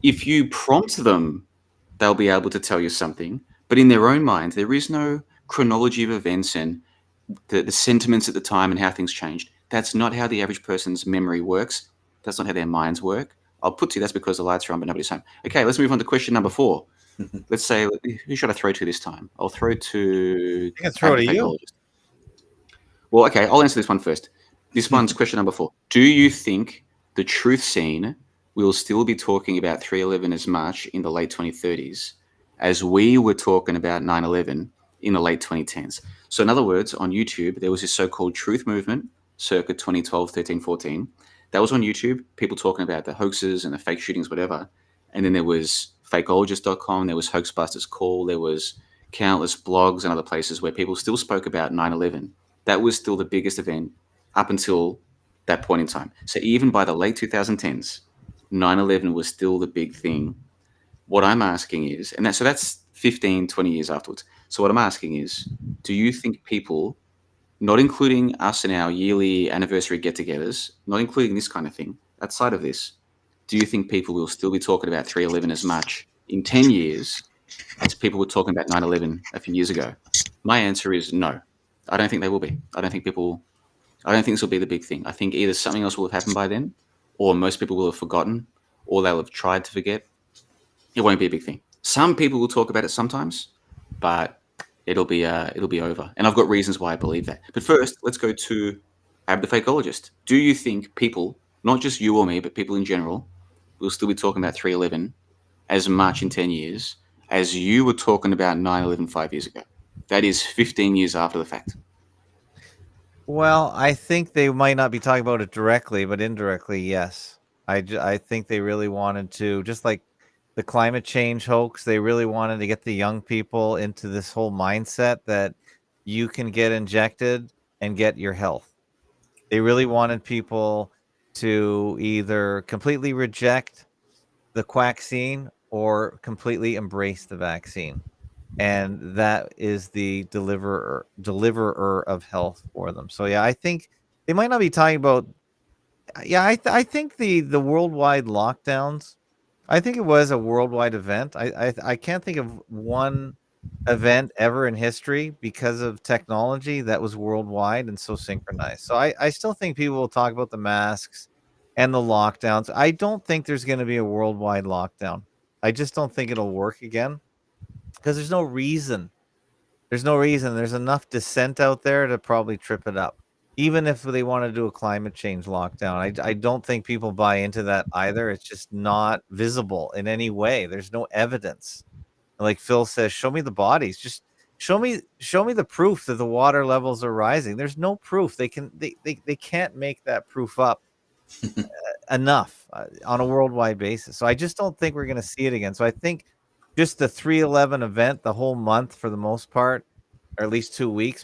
if you prompt them, they'll be able to tell you something. But in their own mind, there is no chronology of events and the sentiments at the time and how things changed. That's not how the average person's memory works. That's not how their minds work. I'll put to you that's because the lights are on, but nobody's home. Okay, let's move on to question number 4. Let's say, who should I throw to this time? I'll throw to... I can throw to you. Well, okay, I'll answer this one first. This one's question number 4. Do you think the truth scene will still be talking about 3/11 as much in the late 2030s as we were talking about 9/11 in the late 2010s? So in other words, on YouTube, there was this so-called truth movement circa 2012, 13, 14. That was on YouTube, people talking about the hoaxes and the fake shootings, whatever. And then there was fakeologist.com, there was Hoaxbusters Call, there was countless blogs and other places where people still spoke about 9/11. That was still the biggest event up until that point in time. So even by the late 2010s, 9/11 was still the big thing. What I'm asking is, and that's 15, 20 years afterwards. So what I'm asking is, do you think people, not including us in our yearly anniversary get-togethers, not including this kind of thing, outside of this, do you think people will still be talking about 3/11 as much in 10 years as people were talking about 9/11 a few years ago? My answer is no. I don't think they will be. I don't think this will be the big thing. I think either something else will have happened by then, or most people will have forgotten, or they'll have tried to forget. It won't be a big thing. Some people will talk about it sometimes, but it'll be over. And I've got reasons why I believe that. But first, let's go to Ab the Fakeologist. Do you think people, not just you or me, but people in general, we'll still be talking about 311 as much in 10 years as you were talking about 9/11 5 years ago. That is 15 years after the fact. Well, I think they might not be talking about it directly, but indirectly, yes. I think they really wanted to, just like the climate change hoax, they really wanted to get the young people into this whole mindset that you can get injected and get your health. They really wanted people to either completely reject the quacksine or completely embrace the vaccine. And that is the deliverer of health for them. So yeah, I think they might not be talking about. Yeah, I think the worldwide lockdowns. I think it was a worldwide event. I can't think of one event ever in history because of technology that was worldwide and so synchronized. So I still think people will talk about the masks and the lockdowns. I don't think there's going to be a worldwide lockdown. I just don't think it'll work again because there's no reason. There's no reason. There's enough dissent out there to probably trip it up. Even if they want to do a climate change lockdown, I don't think people buy into that either. It's just not visible in any way. There's no evidence. Like Phil says, show me the bodies. Just show me the proof that the water levels are rising. There's no proof. They can't make that proof up enough on a worldwide basis. So I just don't think we're going to see it again. So I think just the 311 event, the whole month for the most part, or at least 2 weeks,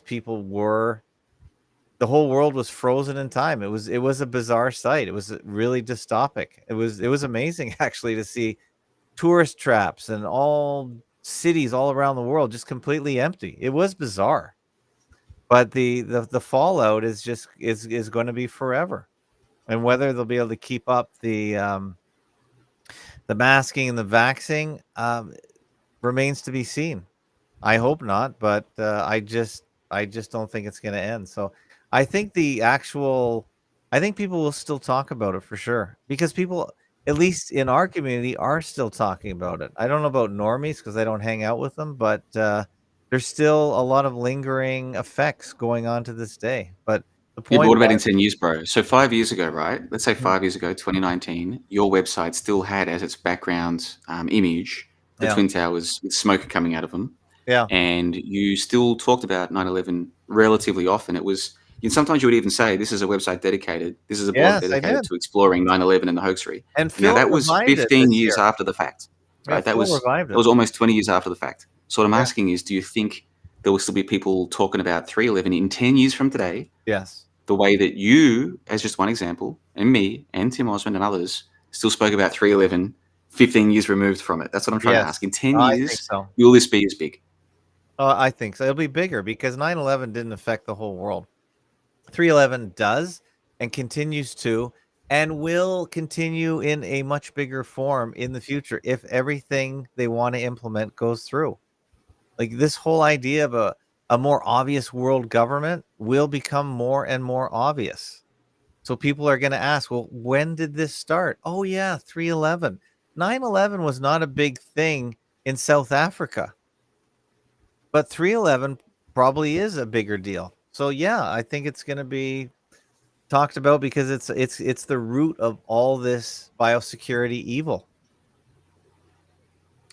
the whole world was frozen in time. It was a bizarre sight. It was really dystopic. It was amazing actually to see tourist traps and all cities all around the world just completely empty. It was bizarre. But the fallout is going to be forever. And whether they'll be able to keep up the masking and the vaxing remains to be seen. I hope not, but I just don't think it's going to end. So I think I think people will still talk about it for sure because people, at least in our community, are still talking about it. I don't know about normies because I don't hang out with them, but there's still a lot of lingering effects going on to this day. But the Yeah, but point what about in was, 10 years, bro? So 5 years ago, right? Let's say Mhm. 5 years ago, 2019, your website still had as its background image the Yeah, Twin Towers with smoke coming out of them. yeah, And you still talked about 9/11 relatively often. Sometimes you would even say, this is a website dedicated, this is a blog yes, I dedicated did. to exploring 9/11 and the hoaxery. And And now Phil that was revived it 15 this years year. after the fact, Yeah, right? That Phil was revived that it. was almost 20 years after the fact. So what I'm Yeah. asking is, do you think there will still be people talking about 3/11 in 10 years from today, Yes. the way that you, as just one example, and me and Tim Osmond and others still spoke about 3/11 15 years removed from it? That's what I'm trying to ask. Yes. In 10 I think years, so. will this be as big? I think so. It'll be bigger because 9/11 didn't affect the whole world. 3/11 does and continues to and will continue in a much bigger form in the future if everything they want to implement goes through. Like this whole idea of a more obvious world government will become more and more obvious. So people are going to ask, well, when did this start? Oh, yeah, 3/11. 9/11 was not a big thing in South Africa, but 3/11 probably is a bigger deal. So yeah, I think it's going to be talked about because it's the root of all this biosecurity evil.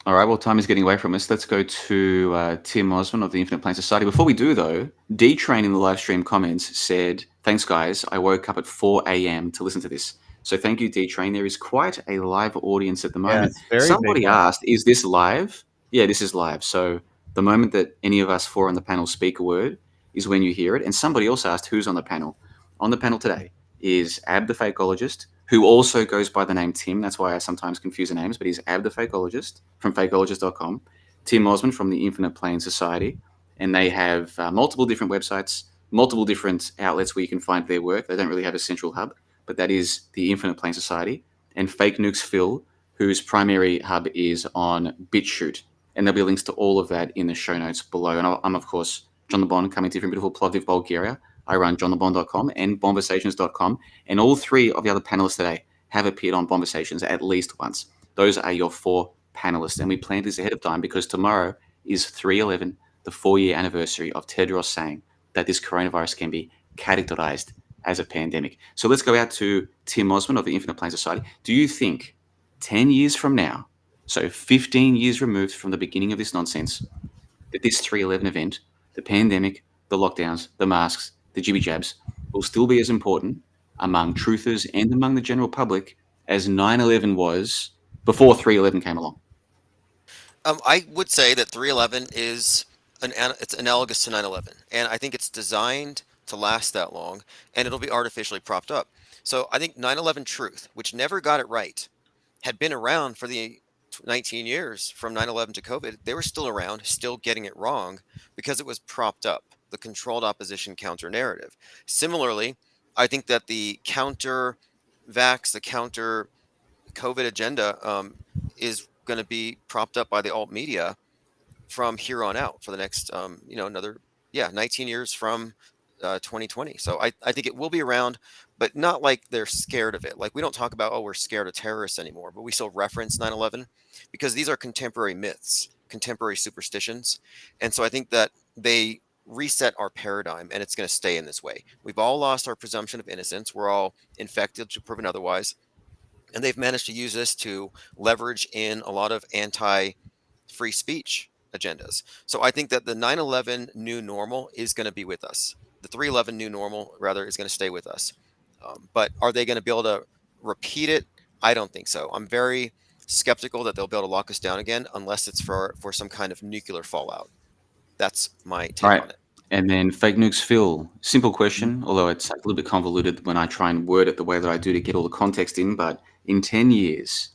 All right, well, time is getting away from us. Let's go to Tim Osmond of the Infinite Plane Society. Before we do, though, D-Train in the live stream comments said, thanks, guys. I woke up at 4 a.m. to listen to this. So thank you, D-Train. There is quite a live audience at the moment. Yes, very big Somebody one. asked, is this live? Yeah, this is live. So the moment that any of us four on the panel speak a word is when you hear it. And somebody else asked, who's on the panel? On the panel today is Ab the Fakeologist, who also goes by the name Tim. That's why I sometimes confuse the names, but he's Ab the Fakeologist from fakeologist.com, Tim Osmond from the Infinite Plane Society, and they have multiple different websites, multiple different outlets where you can find their work. They don't really have a central hub, but that is the Infinite Plane Society, and Fake Nukes Phil, whose primary hub is on BitChute. And there'll be links to all of that in the show notes below. And I'm, of course, John the Bond, coming to you from beautiful Plovdiv, Bulgaria. I run johnthebond.com and bombersations.com. And all three of the other panelists today have appeared on Bombersations at least once. Those are your four panelists. And we planned this ahead of time because tomorrow is 3/11, the 4-year anniversary of Tedros saying that this coronavirus can be categorized as a pandemic. So let's go out to Tim Osmond of the Infinite Plane Society. Do you think 10 years from now, so 15 years removed from the beginning of this nonsense, that this 3/11 event, the pandemic, the lockdowns, the masks, the jibby jabs, will still be as important among truthers and among the general public as 9/11 was before 3/11 came along. I would say that 3/11 is it's analogous to 9/11, and I think it's designed to last that long, and it'll be artificially propped up. So I think 9/11 truth, which never got it right, had been around for the 19 years from 9/11 to COVID. They were still around, still getting it wrong because it was propped up, the controlled opposition counter narrative. Similarly, I think that the counter vax, the counter COVID agenda is going to be propped up by the alt media from here on out for the next, another, 19 years from 2020. So I think it will be around, but not like they're scared of it. Like we don't talk about, oh, we're scared of terrorists anymore, but we still reference 9/11 because these are contemporary myths, contemporary superstitions. And so I think that they reset our paradigm and it's going to stay in this way. We've all lost our presumption of innocence. We're all infected to proven otherwise. And they've managed to use this to leverage in a lot of anti-free speech agendas. So I think that the 9/11 new normal is going to be with us. The 3/11 new normal, rather, is going to stay with us. But are they going to be able to repeat it? I don't think so. I'm very skeptical that they'll be able to lock us down again unless it's for some kind of nuclear fallout. That's my take All right. on it. And then Fake Nukes Phil, simple question, although it's a little bit convoluted when I try and word it the way that I do to get all the context in. But in 10 years,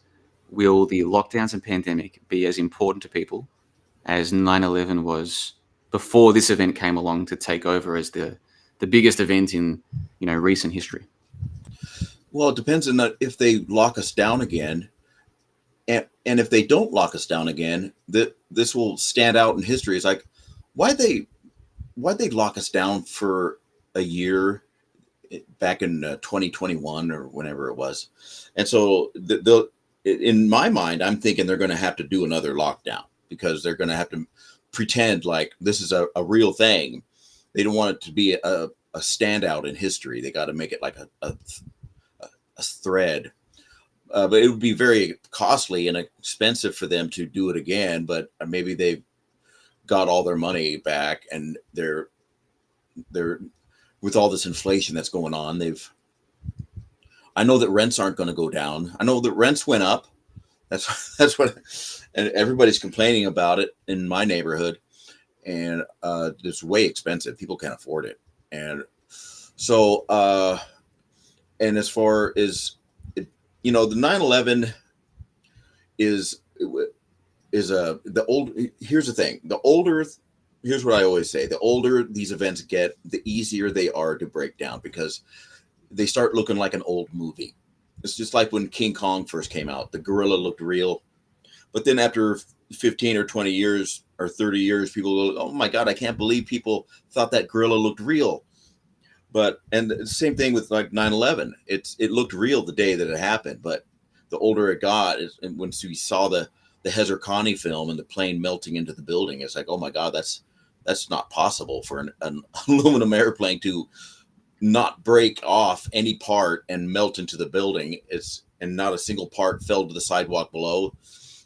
will the lockdowns and pandemic be as important to people as 9/11 was before this event came along to take over as the biggest event in recent history? Well, it depends on if they lock us down again, and if they don't lock us down again, this will stand out in history. It's like why'd they lock us down for a year back in 2021 or whenever it was, and so in my mind, I'm thinking they're going to have to do another lockdown because they're going to have to pretend like this is a real thing. They don't want it to be a standout in history. They got to make it like a thread. But it would be very costly and expensive for them to do it again. But maybe they've got all their money back, and they're with all this inflation that's going on. I know that rents aren't going to go down. I know that rents went up. That's what, and everybody's complaining about it in my neighborhood, and it's way expensive. People can't afford it, and so and as far as the 9/11 is the old. Here's the thing: here's what I always say: the older these events get, the easier they are to break down because they start looking like an old movie. It's just like when King Kong first came out. The gorilla looked real. But then after 15 or 20 years or 30 years, people go, oh my God, I can't believe people thought that gorilla looked real. And the same thing with like 9/11. It looked real the day that it happened. But the older it got, and once we saw the Hezer Connie film and the plane melting into the building, it's like, oh my God, that's not possible for an aluminum airplane to not break off any part and melt into the building. And not a single part fell to the sidewalk below.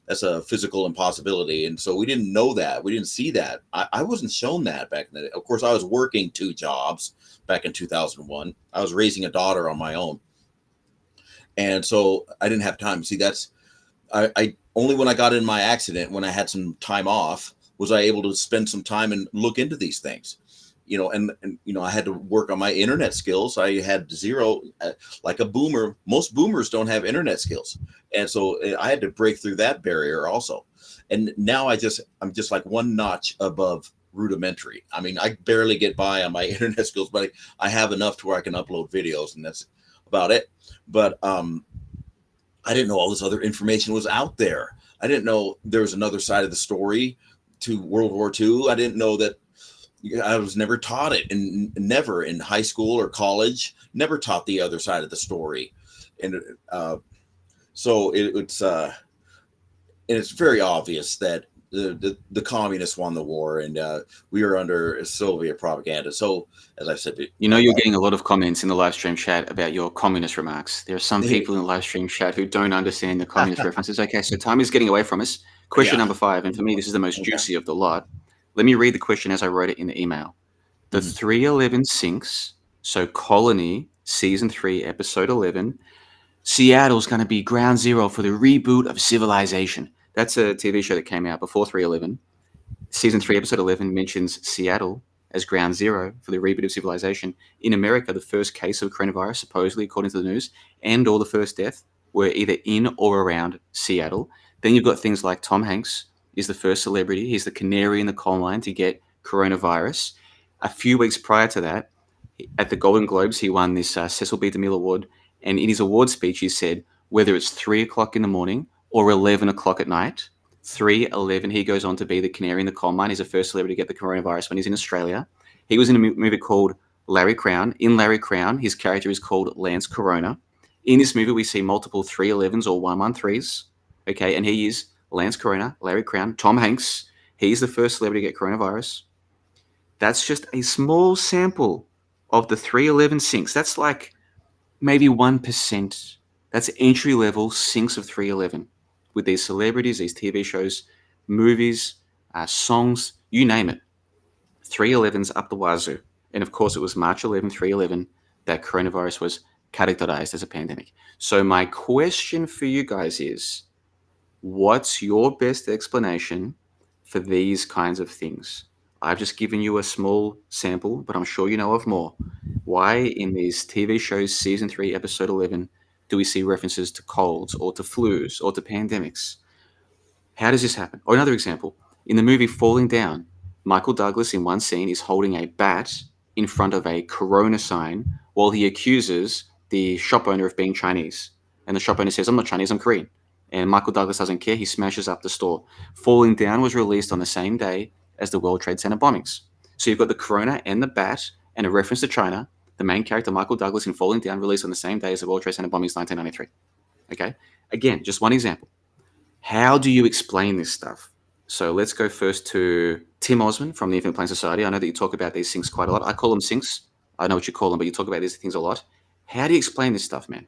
That's a physical impossibility. And so we didn't know that. We didn't see that. I wasn't shown that back in the day. Of course, I was working 2 jobs back in 2001. I was raising a daughter on my own. And so I didn't have time. See, I only when I got in my accident, when I had some time off, was I able to spend some time and look into these things. And I had to work on my internet skills. I had zero, like a boomer. Most boomers don't have internet skills. And so I had to break through that barrier also. And now I'm just like one notch above rudimentary. I mean, I barely get by on my internet skills, but I have enough to where I can upload videos, and that's about it. But I didn't know all this other information was out there. I didn't know there was another side of the story to World War II. I didn't know that. I was never taught it, and never in high school or college, never taught the other side of the story. And so it's very obvious that the communists won the war, and we were under Soviet propaganda. So, as I said, you're getting a lot of comments in the live stream chat about your communist remarks. There are some people in the live stream chat who don't understand the communist references. Okay, so time is getting away from us. Question number 5, and for me, this is the most juicy of the lot. Let me read the question as I wrote it in the email. The 311 sinks, so Colony, Season 3, Episode 11, Seattle's going to be ground zero for the reboot of civilization. That's a TV show that came out before 311. Season 3, Episode 11 mentions Seattle as ground zero for the reboot of civilization. In America, the first case of coronavirus, supposedly, according to the news, and or the first death were either in or around Seattle. Then you've got things like Tom Hanks is the first celebrity. He's the canary in the coal mine to get coronavirus. A few weeks prior to that, at the Golden Globes, he won this Cecil B. DeMille Award. And in his award speech, he said, whether it's 3 o'clock in the morning or 11 o'clock at night, 3:11, he goes on to be the canary in the coal mine. He's the first celebrity to get the coronavirus when he's in Australia. He was in a movie called Larry Crown. In Larry Crown, his character is called Lance Corona. In this movie, we see multiple 311s or 113s. Okay, and he is Lance Corona, Larry Crown, Tom Hanks. He's the first celebrity to get coronavirus. That's just a small sample of the 311 sinks. That's like maybe 1%. That's entry-level sinks of 311 with these celebrities, these TV shows, movies, songs, you name it. 311's up the wazoo. And of course, it was March 11, 311, that coronavirus was categorized as a pandemic. So my question for you guys is, what's your best explanation for these kinds of things? I've just given you a small sample, but I'm sure you know of more. Why in these TV shows, Season 3, Episode 11, do we see references to colds or to flus or to pandemics? How does this happen? Or another example, in the movie Falling Down, Michael Douglas in one scene is holding a bat in front of a corona sign while he accuses the shop owner of being Chinese. And the shop owner says, I'm not Chinese, I'm Korean. And Michael Douglas doesn't care. He smashes up the store. Falling Down was released on the same day as the World Trade Center bombings. So you've got the corona and the bat and a reference to China. The main character, Michael Douglas, in Falling Down, released on the same day as the World Trade Center bombings, 1993. Okay? Again, just one example. How do you explain this stuff? So let's go first to Tim Osmond from the Infinite Plane Society. I know that you talk about these sinks quite a lot. I call them sinks. I know what you call them, but you talk about these things a lot. How do you explain this stuff, man?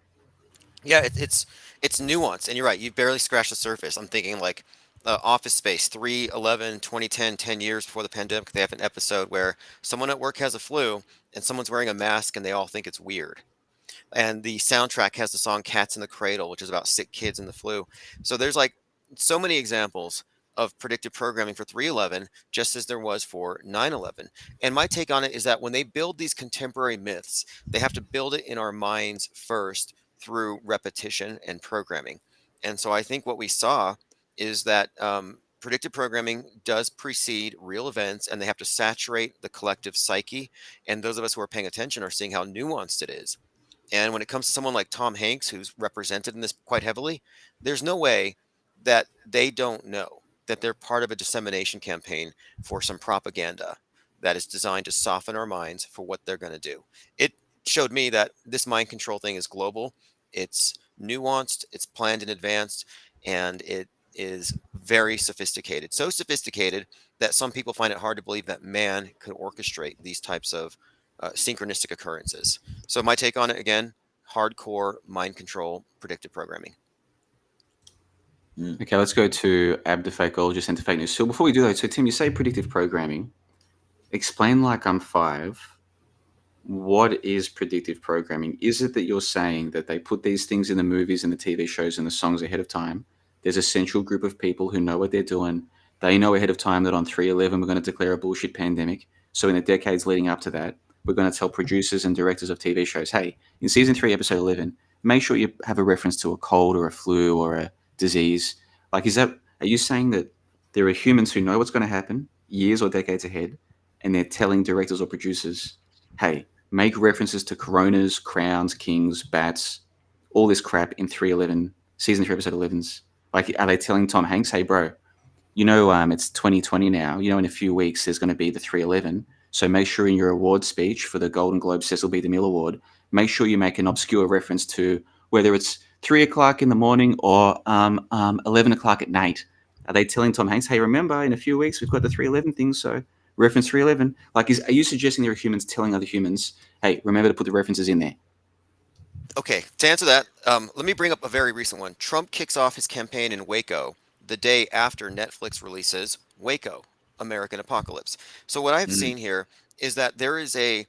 Yeah, it's nuanced, and you're right. You've barely scratched the surface. I'm thinking like Office Space, 3/11, 2010, 10 years before the pandemic. They have an episode where someone at work has a flu, and someone's wearing a mask, and they all think it's weird. And the soundtrack has the song Cats in the Cradle, which is about sick kids and the flu. So there's like so many examples of predictive programming for 311, just as there was for 9/11. And my take on it is that when they build these contemporary myths, they have to build it in our minds first through repetition and programming. And so I think what we saw is that predictive programming does precede real events, and they have to saturate the collective psyche. And those of us who are paying attention are seeing how nuanced it is. And when it comes to someone like Tom Hanks, who's represented in this quite heavily, there's no way that they don't know that they're part of a dissemination campaign for some propaganda that is designed to soften our minds for what they're going to do. It showed me that this mind control thing is global, it's nuanced, it's planned in advance, and it is very sophisticated. So sophisticated that some people find it hard to believe that man could orchestrate these types of synchronistic occurrences. So my take on it, again, hardcore mind control predictive programming. Okay, let's go to abdefakeologist and to fake news. So before we do that, so Tim, you say predictive programming. Explain like I'm 5. What is predictive programming? Is it that you're saying that they put these things in the movies and the TV shows and the songs ahead of time? There's a central group of people who know what they're doing. They know ahead of time that on 3/11 we're going to declare a bullshit pandemic. So in the decades leading up to that, we're going to tell producers and directors of TV shows, hey, in season 3, episode 11, make sure you have a reference to a cold or a flu or a disease. Like, are you saying that there are humans who know what's going to happen years or decades ahead, and they're telling directors or producers, hey, make references to coronas, crowns, kings, bats, all this crap in 311, season 3, episode 11s? Like, are they telling Tom Hanks, hey, bro, it's 2020 now. In a few weeks, there's going to be the 311. So make sure in your award speech for the Golden Globe Cecil B. DeMille Award, make sure you make an obscure reference to whether it's 3 o'clock in the morning or 11 o'clock at night. Are they telling Tom Hanks, hey, remember, in a few weeks we've got the 311 thing, so reference 311? Like, are you suggesting there are humans telling other humans, hey, remember to put the references in there? Okay, to answer that, let me bring up a very recent one. Trump kicks off his campaign in Waco the day after Netflix releases Waco, American Apocalypse. So what I've Mm. seen here is that there is a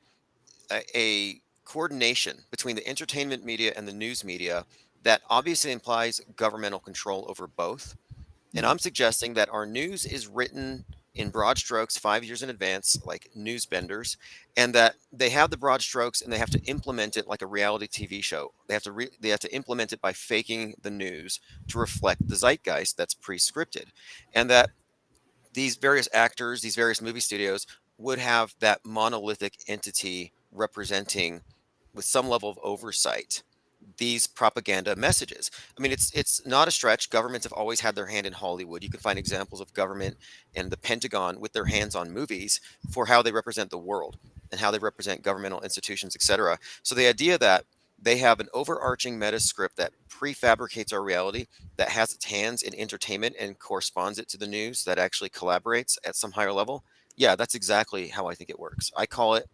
coordination between the entertainment media and the news media that obviously implies governmental control over both. And Mm. I'm suggesting that our news is written in broad strokes 5 years in advance, like news benders, and that they have the broad strokes and they have to implement it like a reality TV show. They have to implement it by faking the news to reflect the zeitgeist that's pre-scripted, and that these various actors, these various movie studios would have that monolithic entity representing, with some level of oversight, these propaganda messages. I mean, it's not a stretch. Governments have always had their hand in Hollywood. You can find examples of government and the Pentagon with their hands on movies for how they represent the world and how they represent governmental institutions, etc. So the idea that they have an overarching meta script that prefabricates our reality, that has its hands in entertainment and corresponds it to the news, that actually collaborates at some higher level. Yeah, that's exactly how I think it works. I call it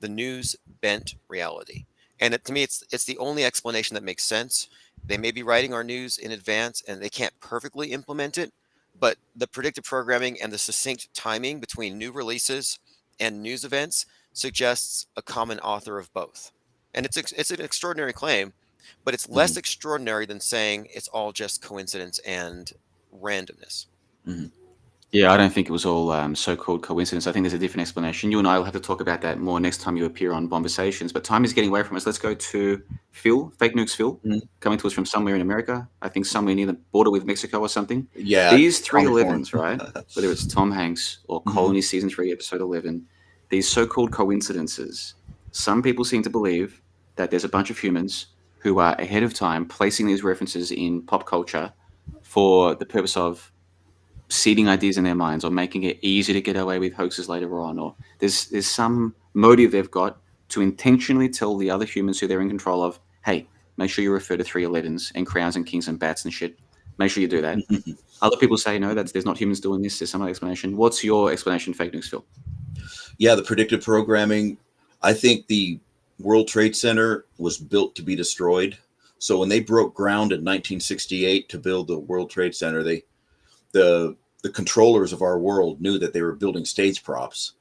the news bent reality. And to me, it's the only explanation that makes sense. They may be writing our news in advance and they can't perfectly implement it, but the predictive programming and the succinct timing between new releases and news events suggests a common author of both. And it's an extraordinary claim, but it's less Mhm. extraordinary than saying it's all just coincidence and randomness. Mhm. Yeah, I don't think it was all so-called coincidence. I think there's a different explanation. You and I will have to talk about that more next time you appear on Conversations. But time is getting away from us. Let's go to Phil, Fake Nukes Phil, Mhm. coming to us from somewhere in America. I think somewhere near the border with Mexico or something. Yeah, These common form. 311s, right? Whether it's Tom Hanks or Mhm. Colony Season 3, Episode 11, these so-called coincidences, some people seem to believe that there's a bunch of humans who are ahead of time placing these references in pop culture for the purpose of seeding ideas in their minds or making it easy to get away with hoaxes later on, or there's some motive they've got to intentionally tell the other humans who they're in control of, hey, make sure you refer to 311s and crowns and kings and bats and shit. Make sure you do that. Other people say no, that's there's not humans doing this. There's some other explanation. What's your explanation, Fake News Phil? Yeah, the predictive programming. I think the World Trade Center was built to be destroyed. So when they broke ground in 1968 to build the World Trade Center, the controllers of our world knew that they were building stage props.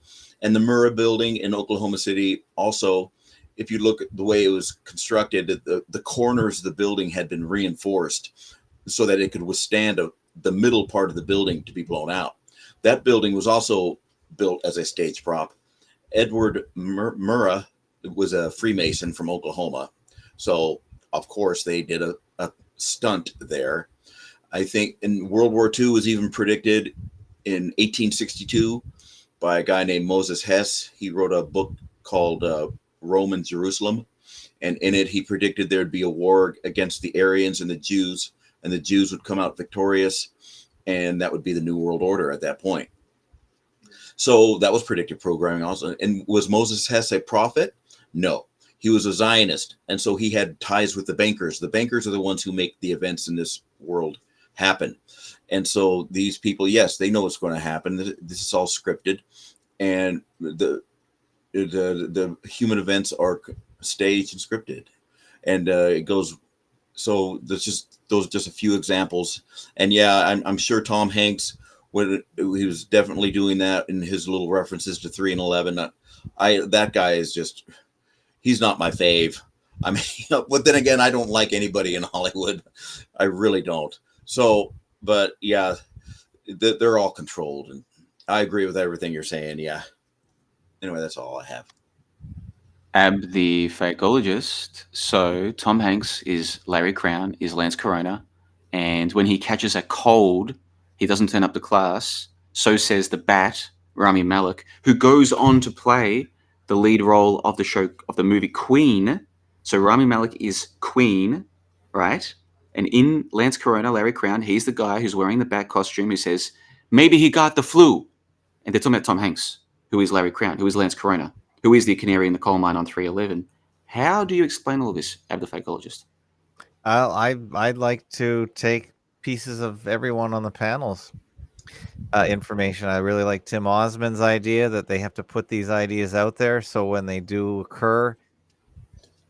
And the Murrah building in Oklahoma City also, if you look at the way it was constructed, the corners of the building had been reinforced so that it could withstand the middle part of the building to be blown out. That building was also built as a stage prop. Edward Murrah was a Freemason from Oklahoma. So, of course, they did a stunt there. I think in World War II was even predicted in 1862 by a guy named Moses Hess. He wrote a book called Rome and Jerusalem. And in it, he predicted there'd be a war against the Aryans and the Jews would come out victorious. And that would be the New World Order at that point. So that was predictive programming also. And was Moses Hess a prophet? No. He was a Zionist. And so he had ties with the bankers. The bankers are the ones who make the events in this world happen. And so these people, yes, they know what's going to happen. This is all scripted. And the human events are staged and scripted. And it goes, so there's just those just a few examples. And yeah, I'm sure Tom Hanks, when he was definitely doing that in his little references to 3 and 11. That guy is just, he's not my fave. I mean, but then again, I don't like anybody in Hollywood. I really don't. So, but yeah, they're all controlled, and I agree with everything you're saying. Yeah. Anyway, that's all I have. Ab the fakeologist. So Tom Hanks is Larry Crown, is Lance Corona, and when he catches a cold, he doesn't turn up to class. So says the Bat, Rami Malek, who goes on to play the lead role of the show of the movie Queen. So Rami Malek is Queen, right? And in Lance Corona, Larry Crown, he's the guy who's wearing the Bat costume who says, maybe he got the flu. And they're talking about Tom Hanks, who is Larry Crown, who is Lance Corona, who is the canary in the coal mine on 311. How do you explain all of this, Ab the fakeologist? I'd like to take pieces of everyone on the panel's information. I really like Tim Osmond's idea that they have to put these ideas out there, so when they do occur,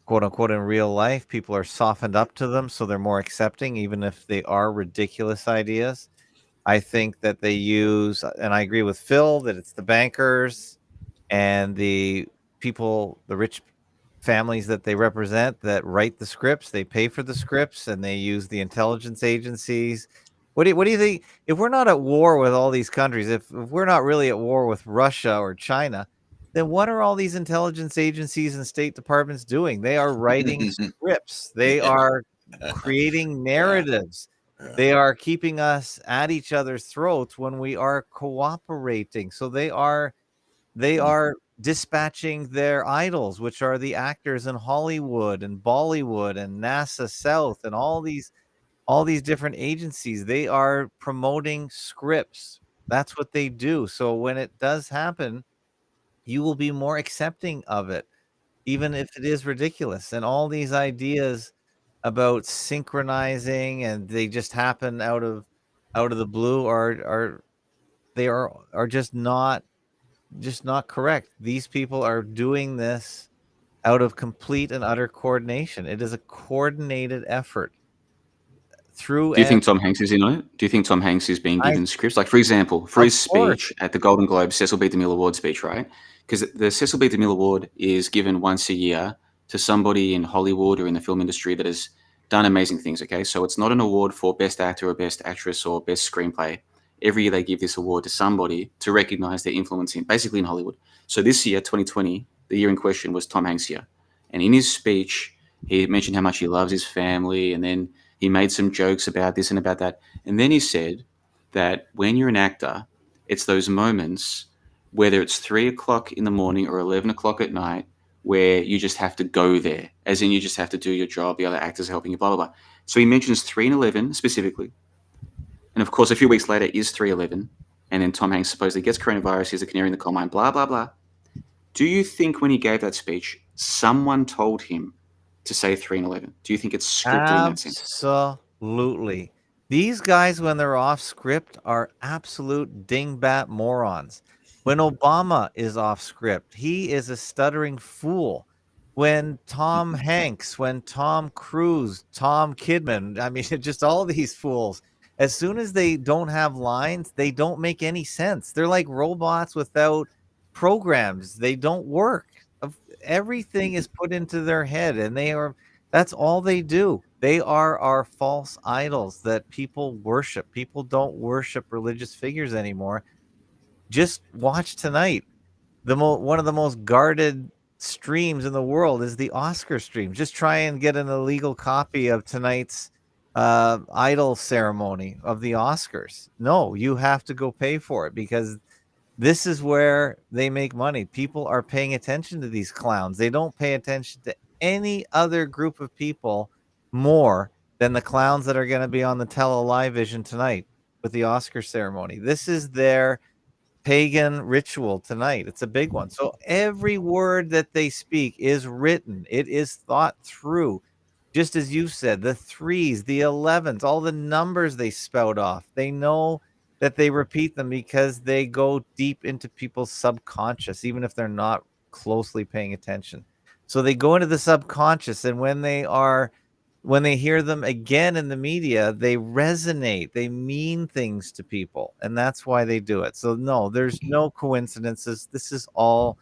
quote unquote, in real life, people are softened up to them, so they're more accepting, even if they are ridiculous ideas. I think that they use, and I agree with Phil, that it's the bankers and the people, the rich families that they represent that write the scripts. They pay for the scripts and they use the intelligence agencies. What do you think? If we're not at war with all these countries, if we're not really at war with Russia or China, then what are all these intelligence agencies and state departments doing? They are writing scripts. They are creating narratives. They are keeping us at each other's throats when we are cooperating. So they are dispatching their idols, which are the actors in Hollywood and Bollywood and NASA South and all these different agencies. They are promoting scripts. That's what they do. So when it does happen, you will be more accepting of it, even if it is ridiculous. And all these ideas about synchronizing and they just happen out of the blue are just not correct. These people are doing this out of complete and utter coordination. It is a coordinated effort through. Do you think Tom Hanks is in on it? Do you think Tom Hanks is being given scripts? Like, for example, for his speech at the Golden Globe Cecil B. DeMille Award speech, right? Because the Cecil B. DeMille Award is given once a year to somebody in Hollywood or in the film industry that has done amazing things, okay? So it's not an award for best actor or best actress or best screenplay. Every year they give this award to somebody to recognize their influence basically in Hollywood. So this year, 2020, the year in question was Tom Hanks' year. And in his speech, he mentioned how much he loves his family, and then he made some jokes about this and about that. And then he said that when you're an actor, it's those moments, whether it's 3 o'clock in the morning or 11 o'clock at night, where you just have to go there, as in you just have to do your job, the other actors are helping you, blah, blah, blah. So he mentions 3 and 11 specifically. And of course, a few weeks later is 3/11. And then Tom Hanks supposedly gets coronavirus, he's a canary in the coal mine, blah, blah, blah. Do you think when he gave that speech, someone told him to say 3 and 11? Do you think it's scripted in that sense? Absolutely. These guys, when they're off script, are absolute dingbat morons. When Obama is off script, he is a stuttering fool. When Tom Hanks, when Tom Cruise, Tom Kidman, I mean, just all these fools, as soon as they don't have lines, they don't make any sense. They're like robots without programs. They don't work. Everything is put into their head, and that's all they do. They are our false idols that people worship. People don't worship religious figures anymore. Just watch tonight. One of the most guarded streams in the world is the Oscar stream. Just try and get an illegal copy of tonight's idol ceremony of the Oscars. No, you have to go pay for it, because this is where they make money. People are paying attention to these clowns. They don't pay attention to any other group of people more than the clowns that are going to be on the Live Vision tonight with the Oscar ceremony. This is their pagan ritual tonight. It's a big one. So every word that they speak is written. It is thought through. Just as you said, the 3s, the 11s, all the numbers they spout off. They know that they repeat them because they go deep into people's subconscious, even if they're not closely paying attention. So they go into the subconscious, and when they hear them again in the media, they resonate. They mean things to people, and that's why they do it. So no, there's no coincidences. This is all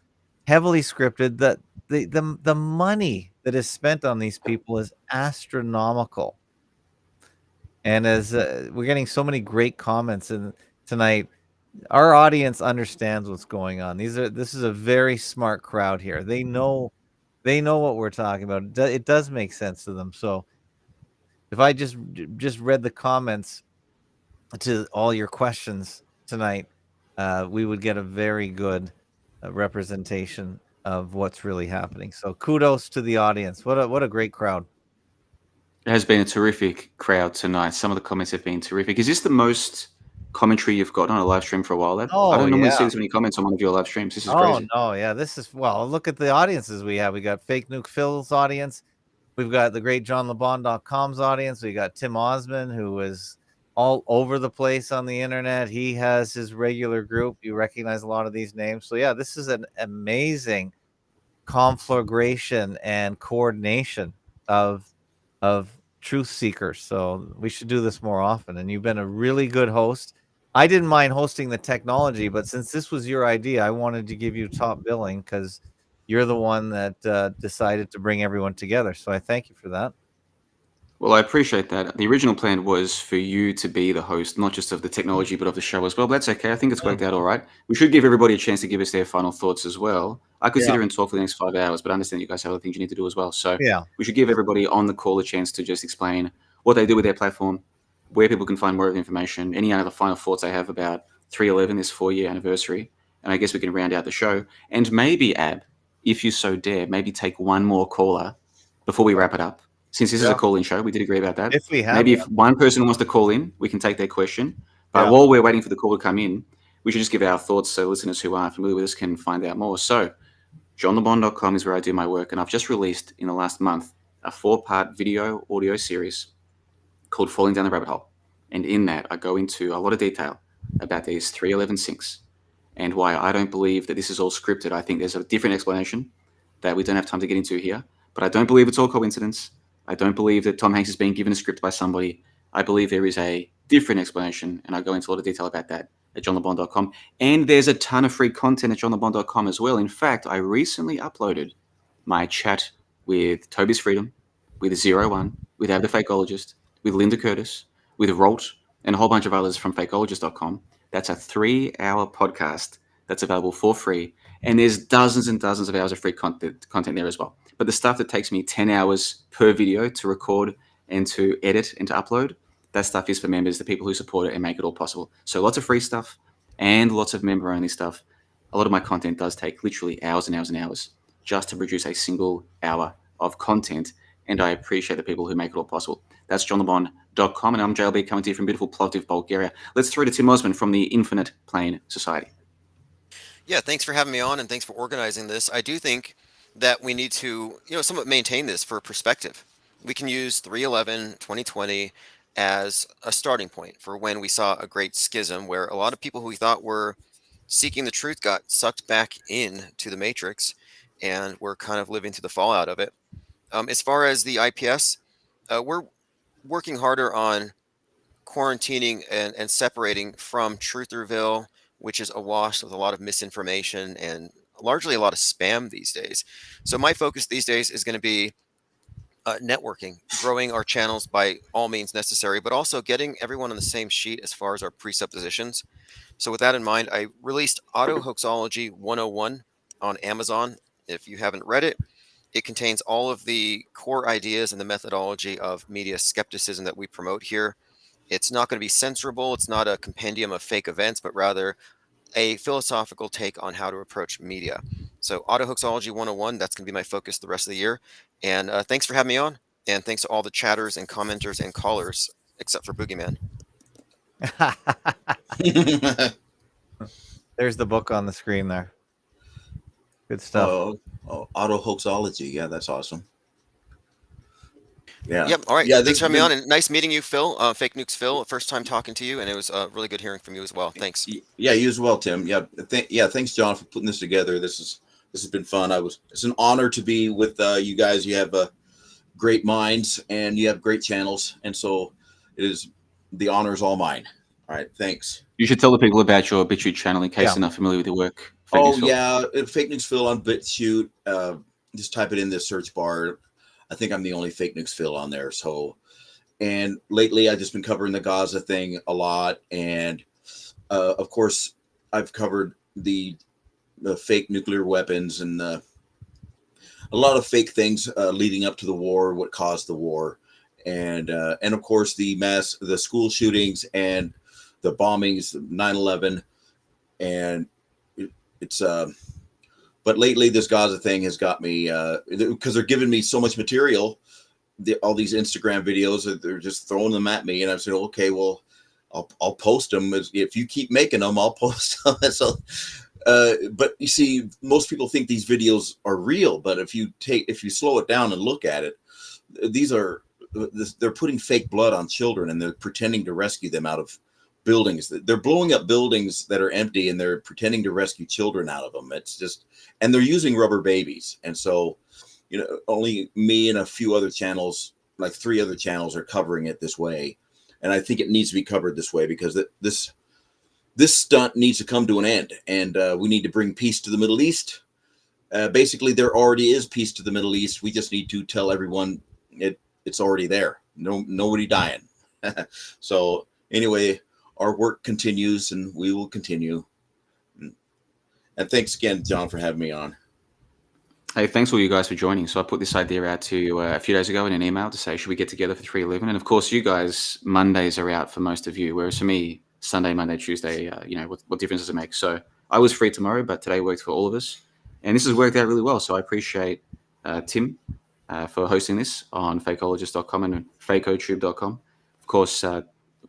heavily scripted. That the money that is spent on these people is astronomical. And as we're getting so many great comments tonight, our audience understands what's going on. This is a very smart crowd here. They know what we're talking about. It does make sense to them. So if I just read the comments to all your questions tonight, we would get a very good representation of what's really happening. So kudos to the audience. What a great crowd. It has been a terrific crowd tonight. Some of the comments have been terrific. Is this the most commentary you've got on a live stream for a while, Lad? I don't normally see this many comments on one of your live streams. This is crazy. Oh, no, yeah. Look at the audiences we have. We got Fake Nuke Phil's audience. We've got the great JohnLeBon.com's audience. We got Tim Osmond, who was all over the place on the internet. He has his regular group. You recognize a lot of these names. So yeah, this is an amazing conflagration and coordination of truth seekers. So we should do this more often. And you've been a really good host. I didn't mind hosting the technology, but since this was your idea, I wanted to give you top billing because you're the one that decided to bring everyone together. So I thank you for that. Well, I appreciate that. The original plan was for you to be the host, not just of the technology, but of the show as well. But that's okay. I think it's worked out all right. We should give everybody a chance to give us their final thoughts as well. I could sit here and talk for the next 5 hours, but I understand you guys have other things you need to do as well. So Yeah. we should give everybody on the call a chance to just explain what they do with their platform, where people can find more of the information, any other final thoughts I have about 311, this 4-year anniversary. And I guess we can round out the show. And maybe, Ab, if you so dare, maybe take one more caller before we wrap it up. Since this is a call-in show, we did agree about that. If we have Maybe one. if one person wants to call in, we can take their question. But Yeah. while we're waiting for the call to come in, we should just give our thoughts so listeners who aren't familiar with us can find out more. So johnlebon.com is where I do my work, and I've just released in the last month a 4-part video audio series called Falling Down the Rabbit Hole. And in that, I go into a lot of detail about these 311 syncs and why I don't believe that this is all scripted. I think there's a different explanation that we don't have time to get into here, but I don't believe it's all coincidence. I don't believe that Tom Hanks is being given a script by somebody. I believe there is a different explanation, and I go into a lot of detail about that at johnlebon.com. And there's a ton of free content at johnlebon.com as well. In fact, I recently uploaded my chat with Toby's Freedom, with Zero One, with Ab the Fakeologist, with Linda Curtis, with Rolt, and a whole bunch of others from fakeologist.com. That's a 3-hour podcast that's available for free. And there's dozens and dozens of hours of free content there as well. But the stuff that takes me 10 hours per video to record and to edit and to upload, that stuff is for members, the people who support it and make it all possible. So lots of free stuff and lots of member-only stuff. A lot of my content does take literally hours and hours and hours just to produce a single hour of content. And I appreciate the people who make it all possible. That's johnlebon.com, and I'm JLB coming to you from beautiful Plovdiv, Bulgaria. Let's throw to Tim Osman from the Infinite Plane Society. Yeah, thanks for having me on, and thanks for organizing this. I do think that we need to, somewhat maintain this for perspective. We can use 311 2020 as a starting point for when we saw a great schism where a lot of people who we thought were seeking the truth got sucked back into the matrix, and we're kind of living through the fallout of it. As far as the IPS, we're working harder on quarantining and separating from Trutherville, which is awash with a lot of misinformation and largely a lot of spam these days. So my focus these days is going to be networking, growing our channels by all means necessary, but also getting everyone on the same sheet as far as our presuppositions. So with that in mind, I released Auto Hoaxology 101 on Amazon. If you haven't read it, it contains all of the core ideas and the methodology of media skepticism that we promote here. It's not going to be censorable. It's not a compendium of fake events, but rather a philosophical take on how to approach media. So Auto Hoaxology 101, that's going to be my focus the rest of the year. And thanks for having me on. And thanks to all the chatters and commenters and callers, except for Boogeyman. There's the book on the screen there. Good stuff. Auto Hoaxology. Yeah, that's awesome. Yeah. Yep. All right. Yeah, Thanks for having me on, and nice meeting you, Phil. Fake Nukes Phil. First time talking to you, and it was really good hearing from you as well. Thanks. Yeah, you as well, Tim. Yeah. Thanks, John, for putting this together. This has been fun. It's an honor to be with you guys. You have great minds and you have great channels, and so the honor is all mine. All right. Thanks. You should tell the people about your BitChute channel in case they're not familiar with your work. Fake Nukes Phil on BitChute. Just type it in the search bar. I think I'm the only Fake Nukes Phil on there. So, and lately I've just been covering the Gaza thing a lot. And of course, I've covered the fake nuclear weapons and a lot of fake things leading up to the war, what caused the war. And of course, the school shootings and the bombings, 9/11. And but lately, this Gaza thing has got me because they're giving me so much material. All these Instagram videos, they're just throwing them at me, and I said, "Okay, well, I'll post them. If you keep making them, I'll post them." So, but you see, most people think these videos are real, but if you slow it down and look at it, these are they're putting fake blood on children, and they're pretending to rescue them out of buildings. They're blowing up buildings that are empty, and they're pretending to rescue children out of them. It's just, and they're using rubber babies. And so, only me and a few other channels, like 3 other channels, are covering it this way. And I think it needs to be covered this way because this stunt needs to come to an end, and we need to bring peace to the Middle East. Basically, there already is peace to the Middle East. We just need to tell everyone it's already there. Nobody dying. So anyway, our work continues, and we will continue. And thanks again, John, for having me on. Hey, thanks all you guys for joining. So I put this idea out to you a few days ago in an email to say, should we get together for 311? And of course, you guys, Mondays are out for most of you, whereas for me, Sunday, Monday, Tuesday, what difference does it make? So I was free tomorrow, but today worked for all of us. And this has worked out really well. So I appreciate Tim for hosting this on fakeologist.com and fakeotube.com. Of course,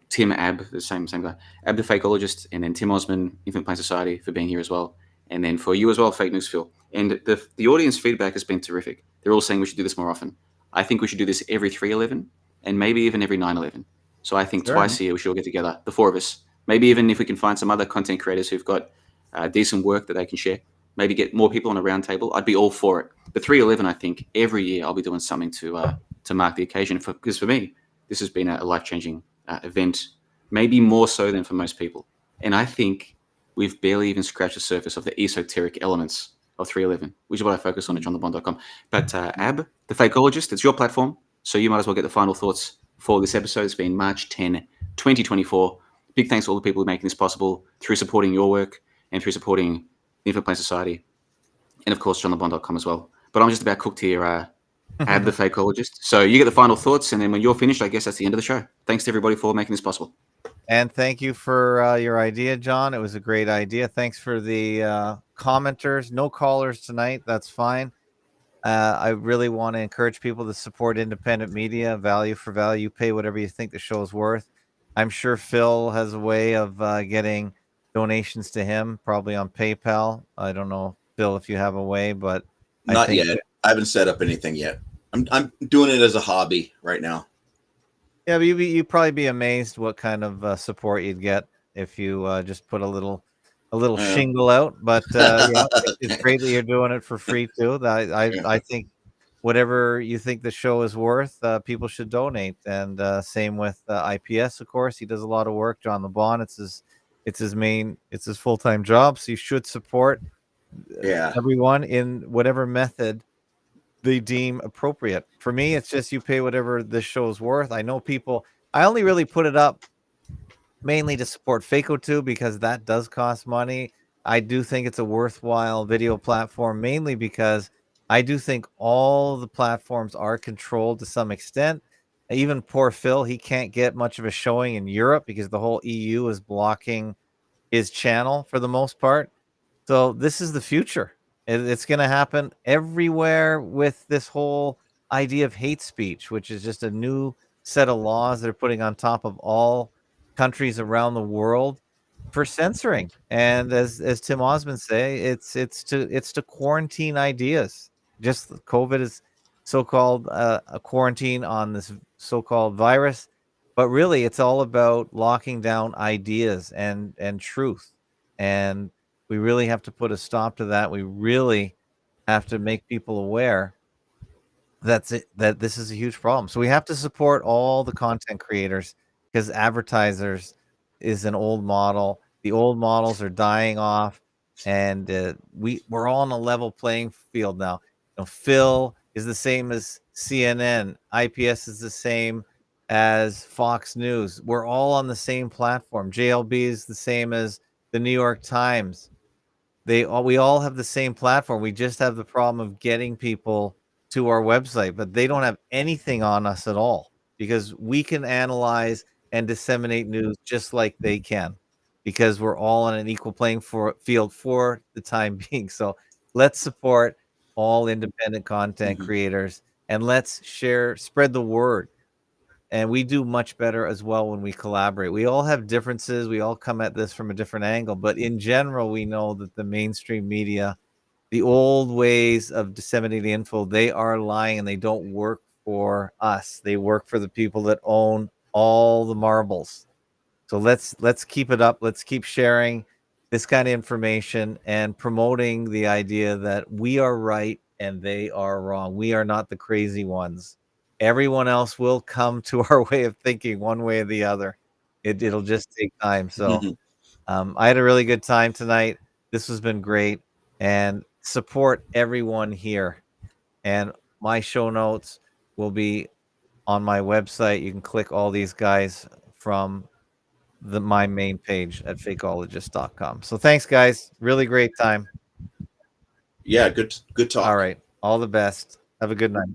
Tim Ab, the same guy, Ab the Fakeologist, and then Tim Osman, Infinite Plane Society, for being here as well. And then for you as well, Fake News Phil. And the audience feedback has been terrific. They're all saying we should do this more often. I think we should do this every 311 and maybe even every 911. So I think twice a year we should all get together, the 4 of us. Maybe even if we can find some other content creators who've got decent work that they can share, maybe get more people on a round table. I'd be all for it. But 311, I think every year I'll be doing something to mark the occasion. Because for me, this has been a life-changing event, maybe more so than for most people. And I think we've barely even scratched the surface of the esoteric elements of 311, which is what I focus on at johnthebond.com. But Ab, the Fakeologist, it's your platform, so you might as well get the final thoughts for this episode. It's been March 10, 2024. Big thanks to all the people who are making this possible through supporting your work and through supporting the Infinite Plane Society, and of course johnthebond.com as well. But I'm just about cooked here, Ab the Fakeologist. So you get the final thoughts, and then when you're finished, I guess that's the end of the show. Thanks to everybody for making this possible. And thank you for your idea, John. It was a great idea. Thanks for the commenters. No callers tonight. That's fine. I really want to encourage people to support independent media, value for value. Pay whatever you think the show is worth. I'm sure Phil has a way of getting donations to him, probably on PayPal. I don't know, Phil, if you have a way, but Not yet. I haven't set up anything yet. I'm doing it as a hobby right now. Yeah, but you'd probably be amazed what kind of support you'd get if you just put a little shingle out. But yeah, it's great that you're doing it for free too. I think whatever you think the show is worth, people should donate. And same with IPS, of course. He does a lot of work. John LeBon, it's his full-time job. So you should support everyone in whatever method they deem appropriate. For me, it's just you pay whatever this show is worth. I know people, I only really put it up mainly to support FAKO2 because that does cost money. I do think it's a worthwhile video platform, mainly because I do think all the platforms are controlled to some extent. Even poor Phil, he can't get much of a showing in Europe because the whole EU is blocking his channel for the most part. So this is the future. It's going to happen everywhere with this whole idea of hate speech, which is just a new set of laws they're putting on top of all countries around the world for censoring. And as Tim Osmond say, it's to quarantine ideas. Just COVID is so-called a quarantine on this so-called virus, but really it's all about locking down ideas and truth. And we really have to put a stop to that. We really have to make people aware that this is a huge problem. So we have to support all the content creators because advertisers is an old model. The old models are dying off, and we're all on a level playing field now. Phil is the same as CNN. IPS is the same as Fox News. We're all on the same platform. JLB is the same as the New York Times. We all have the same platform. We just have the problem of getting people to our website, but they don't have anything on us at all because we can analyze and disseminate news just like they can because we're all on an equal playing field for the time being. So let's support all independent content creators and let's spread the word. And we do much better as well when we collaborate. We all have differences. We all come at this from a different angle. But in general, we know that the mainstream media, the old ways of disseminating info, they are lying and they don't work for us. They work for the people that own all the marbles. So let's keep it up. Let's keep sharing this kind of information and promoting the idea that we are right and they are wrong. We are not the crazy ones. Everyone else will come to our way of thinking one way or the other. It'll just take time. So I had a really good time tonight. This has been great, and support everyone here. And my show notes will be on my website. You can click all these guys from my main page at fakeologist.com. So thanks, guys. Really great time. Yeah, good talk. All right. All the best. Have a good night.